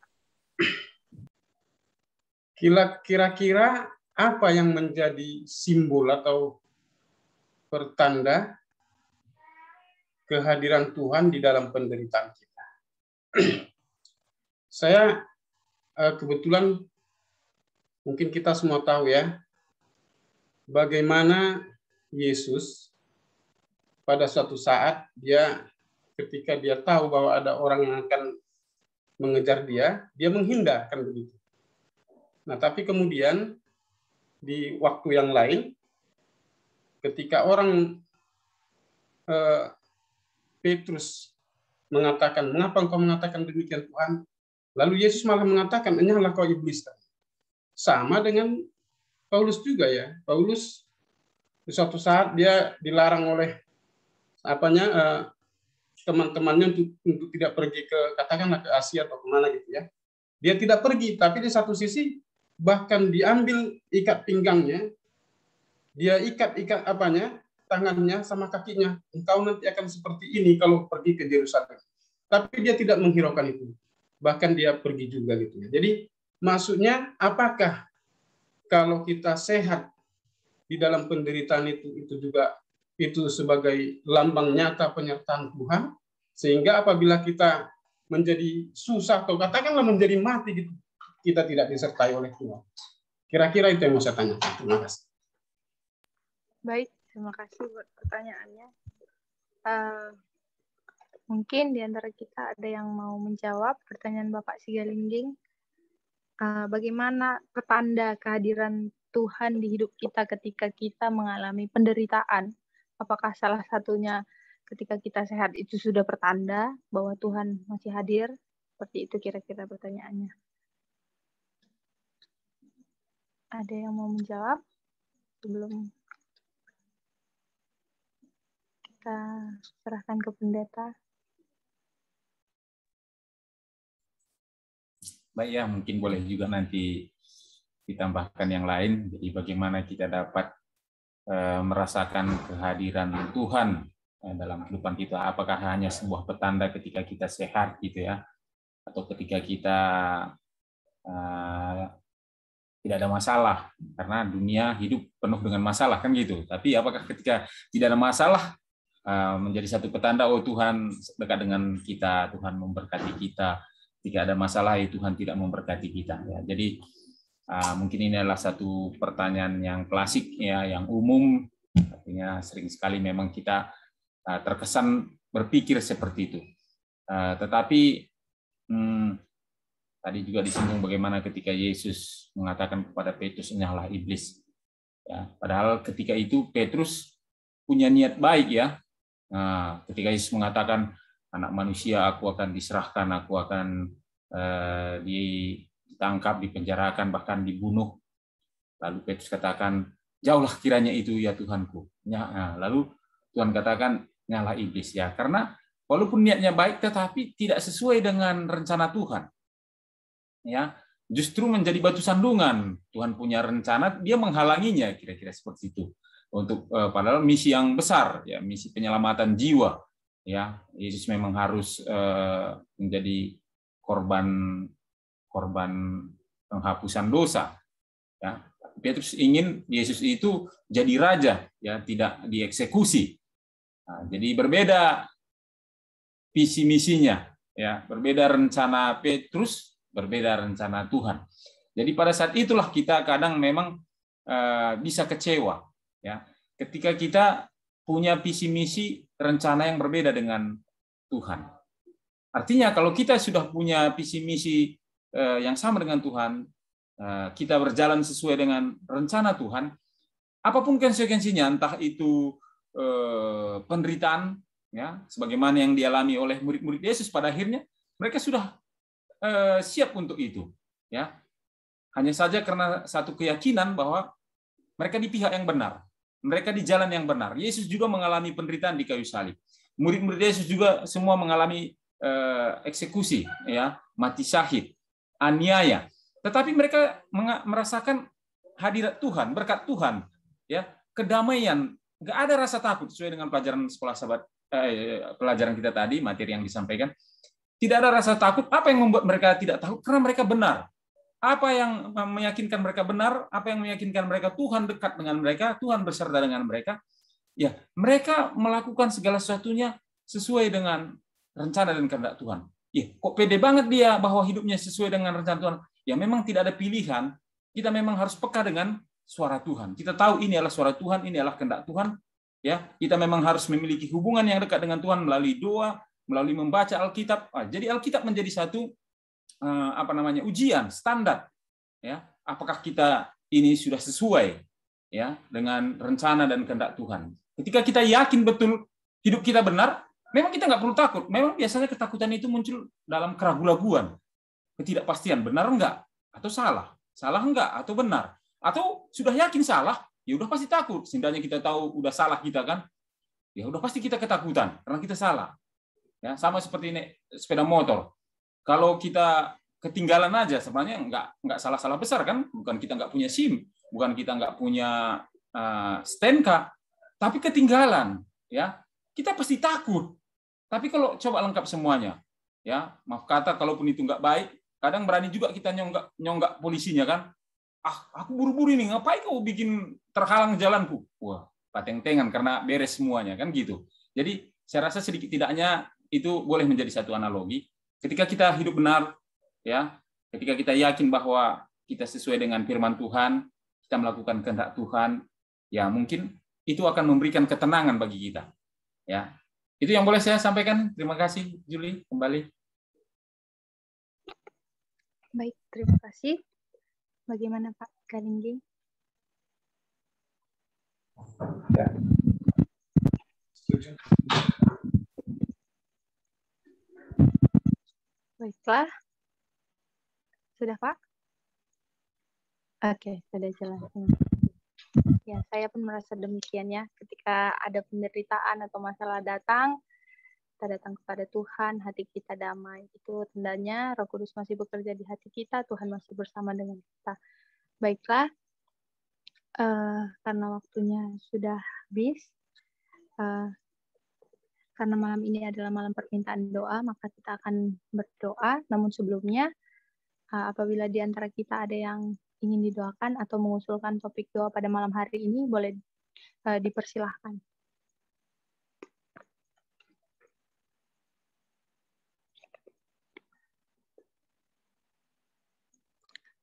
Kira-kira apa yang menjadi simbol atau pertanda kehadiran Tuhan di dalam penderitaan kita? Saya kebetulan, mungkin kita semua tahu ya, bagaimana Yesus pada suatu saat ketika dia tahu bahwa ada orang yang akan mengejar dia menghindar kan begitu. Nah, tapi kemudian di waktu yang lain, ketika Petrus mengatakan, mengapa engkau mengatakan demikian Tuhan? Lalu Yesus malah mengatakan, enyahlah kau iblis. Sama dengan Paulus juga ya. Paulus di suatu saat dia dilarang oleh teman-temannya untuk tidak pergi katakanlah ke Asia atau kemana gitu ya. Dia tidak pergi, tapi di satu sisi bahkan diambil ikat pinggangnya, dia ikat tangannya sama kakinya. Engkau nanti akan seperti ini kalau pergi ke Yerusalem. Tapi dia tidak menghiraukan itu. Bahkan dia pergi juga gitu ya. Jadi maksudnya apakah kalau kita sehat di dalam penderitaan itu juga itu sebagai lambang nyata penyertaan Tuhan, sehingga apabila kita menjadi susah atau katakanlah menjadi mati gitu, kita tidak disertai oleh Tuhan. Kira-kira itu yang mau saya tanya. Terima kasih. Baik, terima kasih buat pertanyaannya. Mungkin di antara kita ada yang mau menjawab pertanyaan Bapak Sigalingging. bagaimana petanda kehadiran Tuhan di hidup kita ketika kita mengalami penderitaan. Apakah salah satunya ketika kita sehat itu sudah pertanda bahwa Tuhan masih hadir? Seperti itu kira-kira pertanyaannya. Ada yang mau menjawab sebelum kita serahkan ke pendeta? Baik ya, mungkin boleh juga nanti ditambahkan yang lain. Jadi bagaimana kita dapat merasakan kehadiran Tuhan dalam kehidupan kita. Apakah hanya sebuah petanda ketika kita sehat gitu ya, atau ketika kita tidak ada masalah, karena dunia hidup penuh dengan masalah kan gitu. Tapi apakah ketika tidak ada masalah menjadi satu petanda, oh Tuhan dekat dengan kita, Tuhan memberkati kita. Jika ada masalah, Tuhan tidak memberkati kita. Ya, jadi mungkin ini adalah satu pertanyaan yang klasik, ya, yang umum. Artinya sering sekali memang kita terkesan berpikir seperti itu. Tetapi tadi juga disinggung bagaimana ketika Yesus mengatakan kepada Petrus, enyahlah iblis. Ya, padahal ketika itu Petrus punya niat baik ya. Ketika Yesus mengatakan, anak manusia aku akan diserahkan, aku akan ditangkap, dipenjarakan, bahkan dibunuh. Lalu Petrus katakan, jauhlah kiranya itu ya Tuhanku. Lalu Tuhan katakan, nyala iblis ya. Karena walaupun niatnya baik, tetapi tidak sesuai dengan rencana Tuhan. Ya, justru menjadi batu sandungan. Tuhan punya rencana, dia menghalanginya, kira-kira seperti itu. Untuk padahal misi yang besar, ya, misi penyelamatan jiwa. Ya, Yesus memang harus menjadi korban penghapusan dosa. Ya, Petrus ingin Yesus itu jadi raja, ya, tidak dieksekusi. Nah, jadi berbeda visi misinya, ya, berbeda rencana Petrus, berbeda rencana Tuhan. Jadi pada saat itulah kita kadang memang bisa kecewa, ya, ketika kita punya visi misi rencana yang berbeda dengan Tuhan. Artinya kalau kita sudah punya visi misi yang sama dengan Tuhan, kita berjalan sesuai dengan rencana Tuhan, apapun konsekuensinya, entah itu penderitaan, ya, sebagaimana yang dialami oleh murid-murid Yesus, pada akhirnya mereka sudah siap untuk itu, ya. Hanya saja karena satu keyakinan bahwa mereka di pihak yang benar, mereka di jalan yang benar. Yesus juga mengalami penderitaan di kayu salib. Murid-murid Yesus juga semua mengalami eksekusi, ya, mati syahid, aniaya. Tetapi mereka merasakan hadirat Tuhan, berkat Tuhan, ya, kedamaian. Nggak ada rasa takut sesuai dengan pelajaran sekolah sahabat, pelajaran kita tadi, materi yang disampaikan. Tidak ada rasa takut. Apa yang membuat mereka tidak takut? Karena mereka benar. Apa yang meyakinkan mereka benar? Apa yang meyakinkan mereka Tuhan dekat dengan mereka? Tuhan beserta dengan mereka. Ya, mereka melakukan segala sesuatunya sesuai dengan rencana dan kehendak Tuhan. Ya, kok pede banget dia bahwa hidupnya sesuai dengan rencana Tuhan? Ya, memang tidak ada pilihan. Kita memang harus peka dengan suara Tuhan. Kita tahu ini adalah suara Tuhan, ini adalah kehendak Tuhan. Ya, kita memang harus memiliki hubungan yang dekat dengan Tuhan melalui doa, melalui membaca Alkitab. Jadi Alkitab menjadi satu ujian standar, ya, apakah kita ini sudah sesuai, ya, dengan rencana dan kehendak Tuhan. Ketika kita yakin betul hidup kita benar, memang kita nggak perlu takut. Memang biasanya ketakutan itu muncul dalam keraguan-raguan, ketidakpastian, benar enggak atau salah enggak atau benar, atau sudah yakin salah, ya udah pasti takut. Setidaknya kita tahu udah salah kita kan, ya udah pasti kita ketakutan karena kita salah. Ya, sama seperti ini sepeda motor. Kalau kita ketinggalan aja, sebenarnya nggak salah-salah besar kan? Bukan kita nggak punya SIM, bukan kita nggak punya STNK, tapi ketinggalan, ya kita pasti takut. Tapi kalau coba lengkap semuanya, ya maaf kata, kalaupun itu nggak baik, kadang berani juga kita nyonggak polisinya kan? Aku buru-buru ini, ngapain kau bikin terhalang jalanku? Wah, pateng-tengan karena beres semuanya kan gitu. Jadi saya rasa sedikit tidaknya itu boleh menjadi satu analogi. Ketika kita hidup benar, ya, ketika kita yakin bahwa kita sesuai dengan firman Tuhan, kita melakukan kehendak Tuhan, ya mungkin itu akan memberikan ketenangan bagi kita. Ya, itu yang boleh saya sampaikan. Terima kasih, Julie, kembali. Baik, terima kasih. Bagaimana Pak Galingging? Ya. Setuju. Baiklah. Sudah Pak? Oke, sudah jelas. Ya, saya pun merasa demikian ya. Ketika ada penderitaan atau masalah datang, kita datang kepada Tuhan, hati kita damai. Itu tandanya Roh Kudus masih bekerja di hati kita, Tuhan masih bersama dengan kita. Baiklah, karena waktunya sudah habis, karena malam ini adalah malam permintaan doa, maka kita akan berdoa. Namun sebelumnya, apabila di antara kita ada yang ingin didoakan atau mengusulkan topik doa pada malam hari ini, boleh dipersilahkan.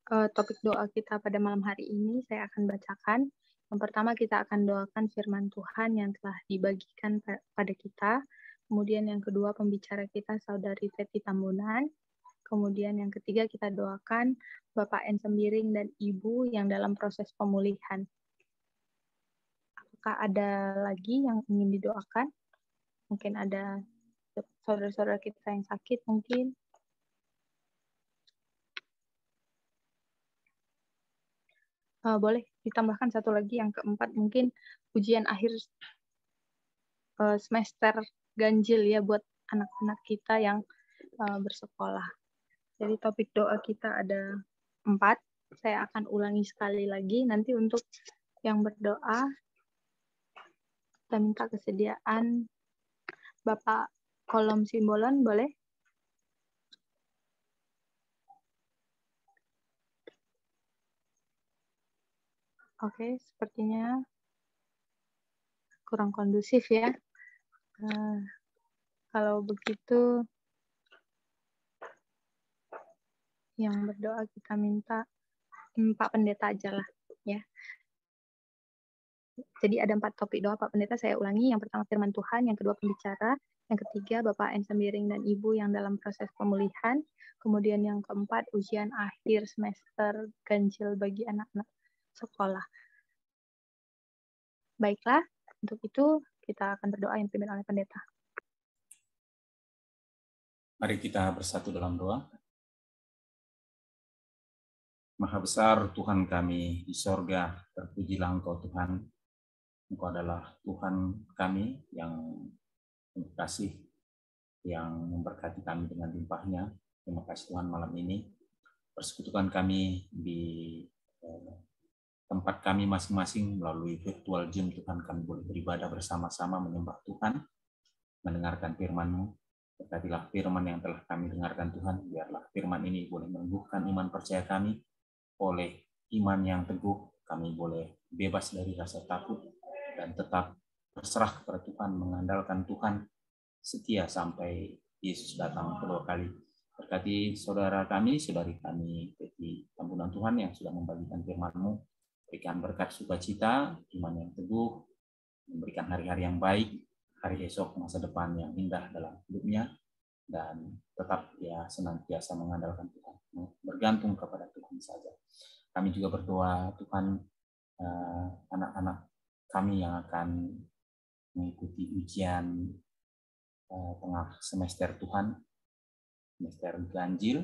Topik doa kita pada malam hari ini saya akan bacakan. Yang pertama kita akan doakan firman Tuhan yang telah dibagikan pada kita. Kemudian yang kedua pembicara kita Saudari Teti Tambunan. Kemudian yang ketiga kita doakan Bapak En Sembiring dan Ibu yang dalam proses pemulihan. Apakah ada lagi yang ingin didoakan? Mungkin ada saudara-saudara kita yang sakit mungkin. Boleh ditambahkan satu lagi yang keempat, mungkin ujian akhir semester ganjil ya buat anak-anak kita yang bersekolah. Jadi topik doa kita ada 4. Saya akan ulangi sekali lagi. Nanti untuk yang berdoa, kita minta kesediaan Bapak Kolom Simbolon, boleh? Oke, sepertinya kurang kondusif ya. Kalau begitu, yang berdoa kita minta Pak Pendeta aja lah ya. Jadi ada 4 topik doa Pak Pendeta, saya ulangi. Yang pertama firman Tuhan, yang kedua pembicara, yang ketiga Bapak En Sembiring dan Ibu yang dalam proses pemulihan, kemudian yang keempat ujian akhir semester ganjil bagi anak-anak sekolah. Baiklah, untuk itu kita akan berdoa yang dipimpin oleh Pendeta. Mari kita bersatu dalam doa. Maha besar Tuhan kami di sorga, terpujilah Engkau Tuhan. Engkau adalah Tuhan kami yang kasih, yang memberkati kami dengan limpahnya. Terima kasih Tuhan malam ini. Persekutukan kami di tempat kami masing-masing melalui virtual Zoom Tuhan, kami boleh beribadah bersama-sama menyembah Tuhan, mendengarkan firman-Mu. Berkatilah firman yang telah kami dengarkan Tuhan, biarlah firman ini boleh menumbuhkan iman percaya kami. Oleh iman yang teguh, kami boleh bebas dari rasa takut dan tetap berserah kepada Tuhan, mengandalkan Tuhan setia sampai Yesus datang kedua kali. Berkati saudara kami, saudari kami, Teti Tambunan Tuhan yang sudah membagikan firman-Mu. Berikan berkat sukacita, iman yang teguh, memberikan hari-hari yang baik, hari esok masa depan yang indah dalam hidupnya, dan tetap ya senantiasa mengandalkan Tuhan, bergantung kepada Tuhan saja. Kami juga berdoa Tuhan, anak-anak kami yang akan mengikuti ujian tengah semester Tuhan, semester ganjil,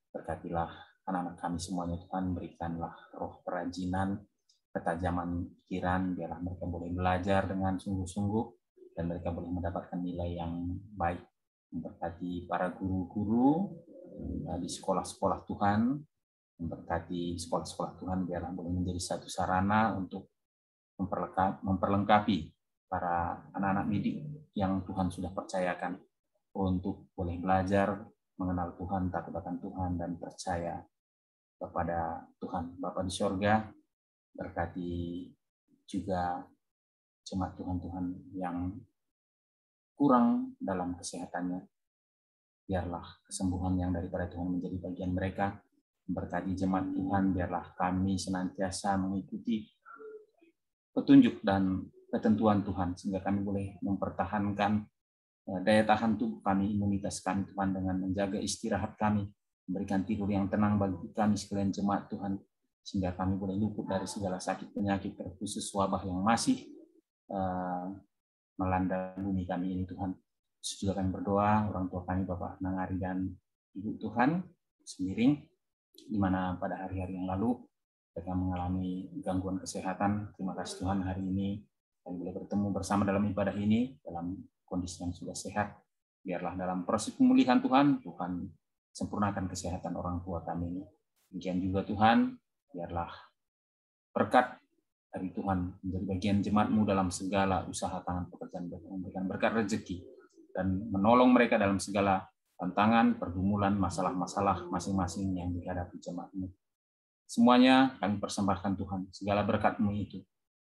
berkatilah anak-anak kami semuanya Tuhan, berikanlah roh kerajinan, ketajaman pikiran, biarlah mereka boleh belajar dengan sungguh-sungguh dan mereka boleh mendapatkan nilai yang baik. Memberkati para guru-guru di sekolah-sekolah Tuhan, memberkati sekolah-sekolah Tuhan, biarlah boleh menjadi satu sarana untuk memperlengkapi para anak-anak didik yang Tuhan sudah percayakan untuk boleh belajar mengenal Tuhan, takut akan Tuhan, dan percaya kepada Tuhan. Bapa di sorga, berkati juga jemaat Tuhan yang kurang dalam kesehatannya. Biarlah kesembuhan yang daripada Tuhan menjadi bagian mereka. Berkati jemaat Tuhan, biarlah kami senantiasa mengikuti petunjuk dan ketentuan Tuhan, sehingga kami boleh mempertahankan daya tahan tubuh kami, imunitas kami Tuhan, dengan menjaga istirahat kami, Memberikan tidur yang tenang bagi kami sekalian jemaat Tuhan, sehingga kami boleh luput dari segala sakit penyakit, terkhusus wabah yang masih melanda bumi kami ini Tuhan. Juga kami berdoa orang tua kami, Bapak Nangari dan Ibu Tuhan Semiring, di mana pada hari-hari yang lalu mereka mengalami gangguan kesehatan. Terima kasih Tuhan, hari ini kami boleh bertemu bersama dalam ibadah ini dalam kondisi yang sudah sehat. Biarlah dalam proses pemulihan Tuhan, Tuhan sempurnakan kesehatan orang tua kami ini. Demikian juga Tuhan, biarlah berkat dari Tuhan menjadi bagian jemaat-Mu dalam segala usaha tangan pekerjaan mereka, memberikan berkat rezeki dan menolong mereka dalam segala tantangan, pergumulan, masalah-masalah masing-masing yang dihadapi jemaat-Mu. Semuanya kami persembahkan Tuhan, segala berkat-Mu itu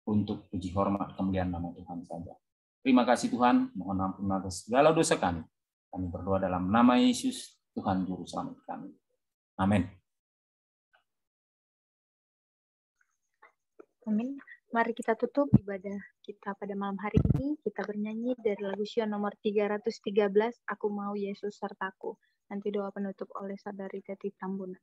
untuk puji hormat kemuliaan nama Tuhan saja. Terima kasih Tuhan, mohon ampun atas segala dosa kami. Kami berdoa dalam nama Yesus, Tuhan Juru Selamat kami. Amin. Amin. Mari kita tutup ibadah kita pada malam hari ini. Kita bernyanyi dari lagu Sion nomor 313, Aku Mau Yesus Sertaku. Nanti doa penutup oleh Saudari Teti Tambunan.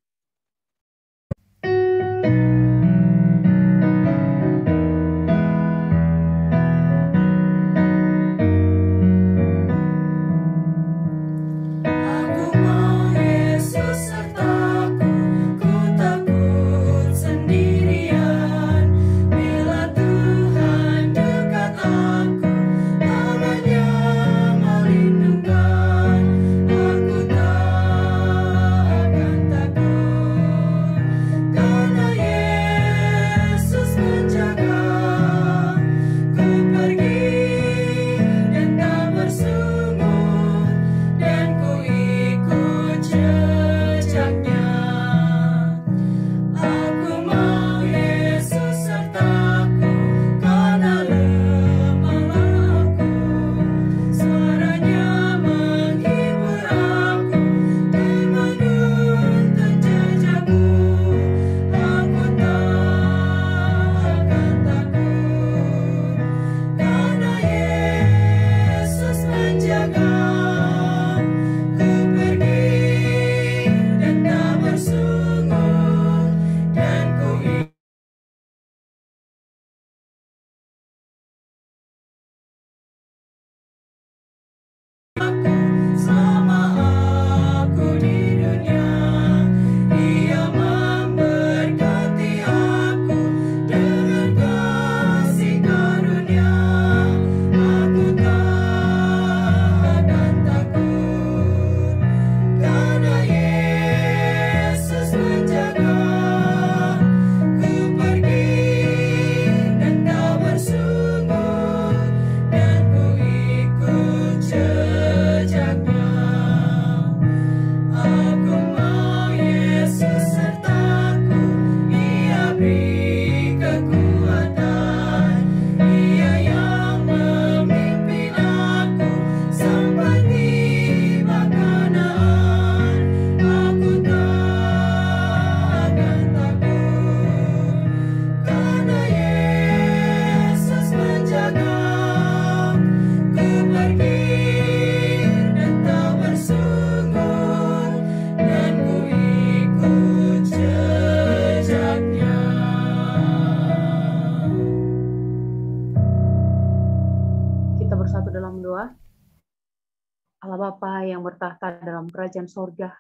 Yang bertahta dalam kerajaan sorga.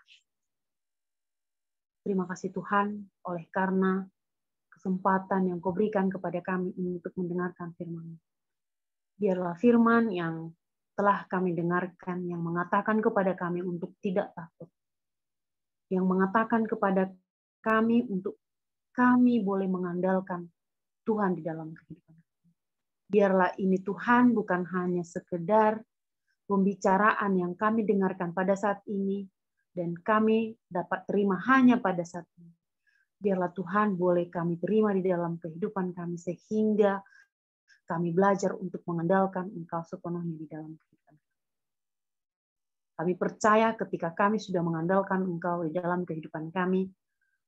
Terima kasih Tuhan, oleh karena kesempatan yang Kau berikan kepada kami untuk mendengarkan firman. Biarlah firman yang telah kami dengarkan, yang mengatakan kepada kami untuk tidak takut, yang mengatakan kepada kami untuk kami boleh mengandalkan Tuhan di dalam kehidupan. Biarlah ini Tuhan bukan hanya sekedar pembicaraan yang kami dengarkan pada saat ini dan kami dapat terima hanya pada saat ini. Biarlah Tuhan boleh kami terima di dalam kehidupan kami sehingga kami belajar untuk mengandalkan Engkau sepenuhnya di dalam kehidupan kami. Kami percaya ketika kami sudah mengandalkan Engkau di dalam kehidupan kami,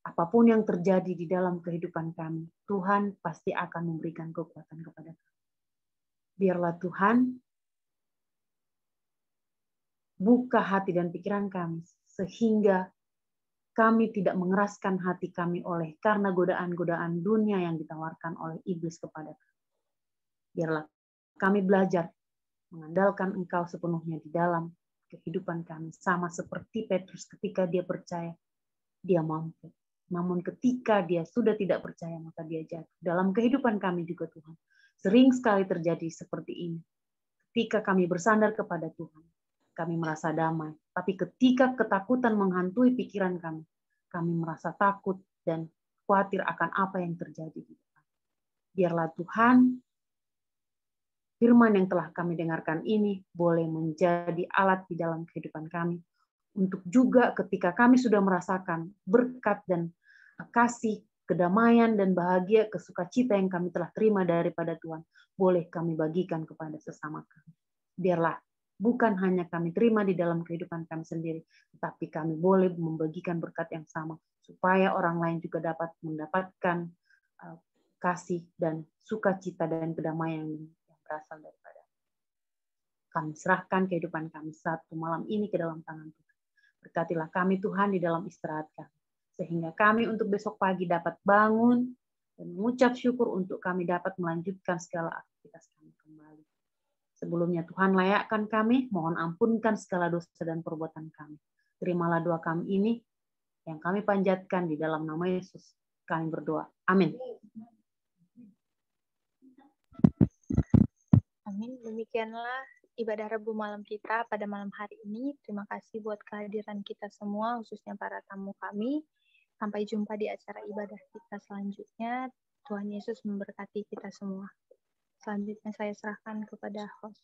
apapun yang terjadi di dalam kehidupan kami, Tuhan pasti akan memberikan kekuatan kepada kami. Biarlah Tuhan buka hati dan pikiran kami sehingga kami tidak mengeraskan hati kami oleh karena godaan-godaan dunia yang ditawarkan oleh iblis kepada kami. Biarlah kami belajar mengandalkan Engkau sepenuhnya di dalam kehidupan kami, sama seperti Petrus ketika dia percaya, dia mampu. Namun ketika dia sudah tidak percaya, maka dia jatuh. Dalam kehidupan kami juga Tuhan, sering sekali terjadi seperti ini. Ketika kami bersandar kepada Tuhan, kami merasa damai. Tapi ketika ketakutan menghantui pikiran kami merasa takut dan khawatir akan apa yang terjadi di depan. Biarlah Tuhan, firman yang telah kami dengarkan ini boleh menjadi alat di dalam kehidupan kami, untuk juga ketika kami sudah merasakan berkat dan kasih, kedamaian dan bahagia, kesukacita yang kami telah terima daripada Tuhan, boleh kami bagikan kepada sesama kami. Biarlah bukan hanya kami terima di dalam kehidupan kami sendiri, tetapi kami boleh membagikan berkat yang sama, supaya orang lain juga dapat mendapatkan kasih dan sukacita dan kedamaian yang berasal daripada kami. Serahkan kehidupan kami satu malam ini ke dalam tangan Tuhan. Berkatilah kami Tuhan di dalam istirahat kami, sehingga kami untuk besok pagi dapat bangun dan mengucap syukur untuk kami dapat melanjutkan segala aktivitas kami kembali. Sebelumnya Tuhan layakkan kami, mohon ampunkan segala dosa dan perbuatan kami. Terimalah doa kami ini yang kami panjatkan di dalam nama Yesus. Kami berdoa. Amin. Amin. Demikianlah ibadah Rabu malam kita pada malam hari ini. Terima kasih buat kehadiran kita semua, khususnya para tamu kami. Sampai jumpa di acara ibadah kita selanjutnya. Tuhan Yesus memberkati kita semua. Selanjutnya saya serahkan kepada host.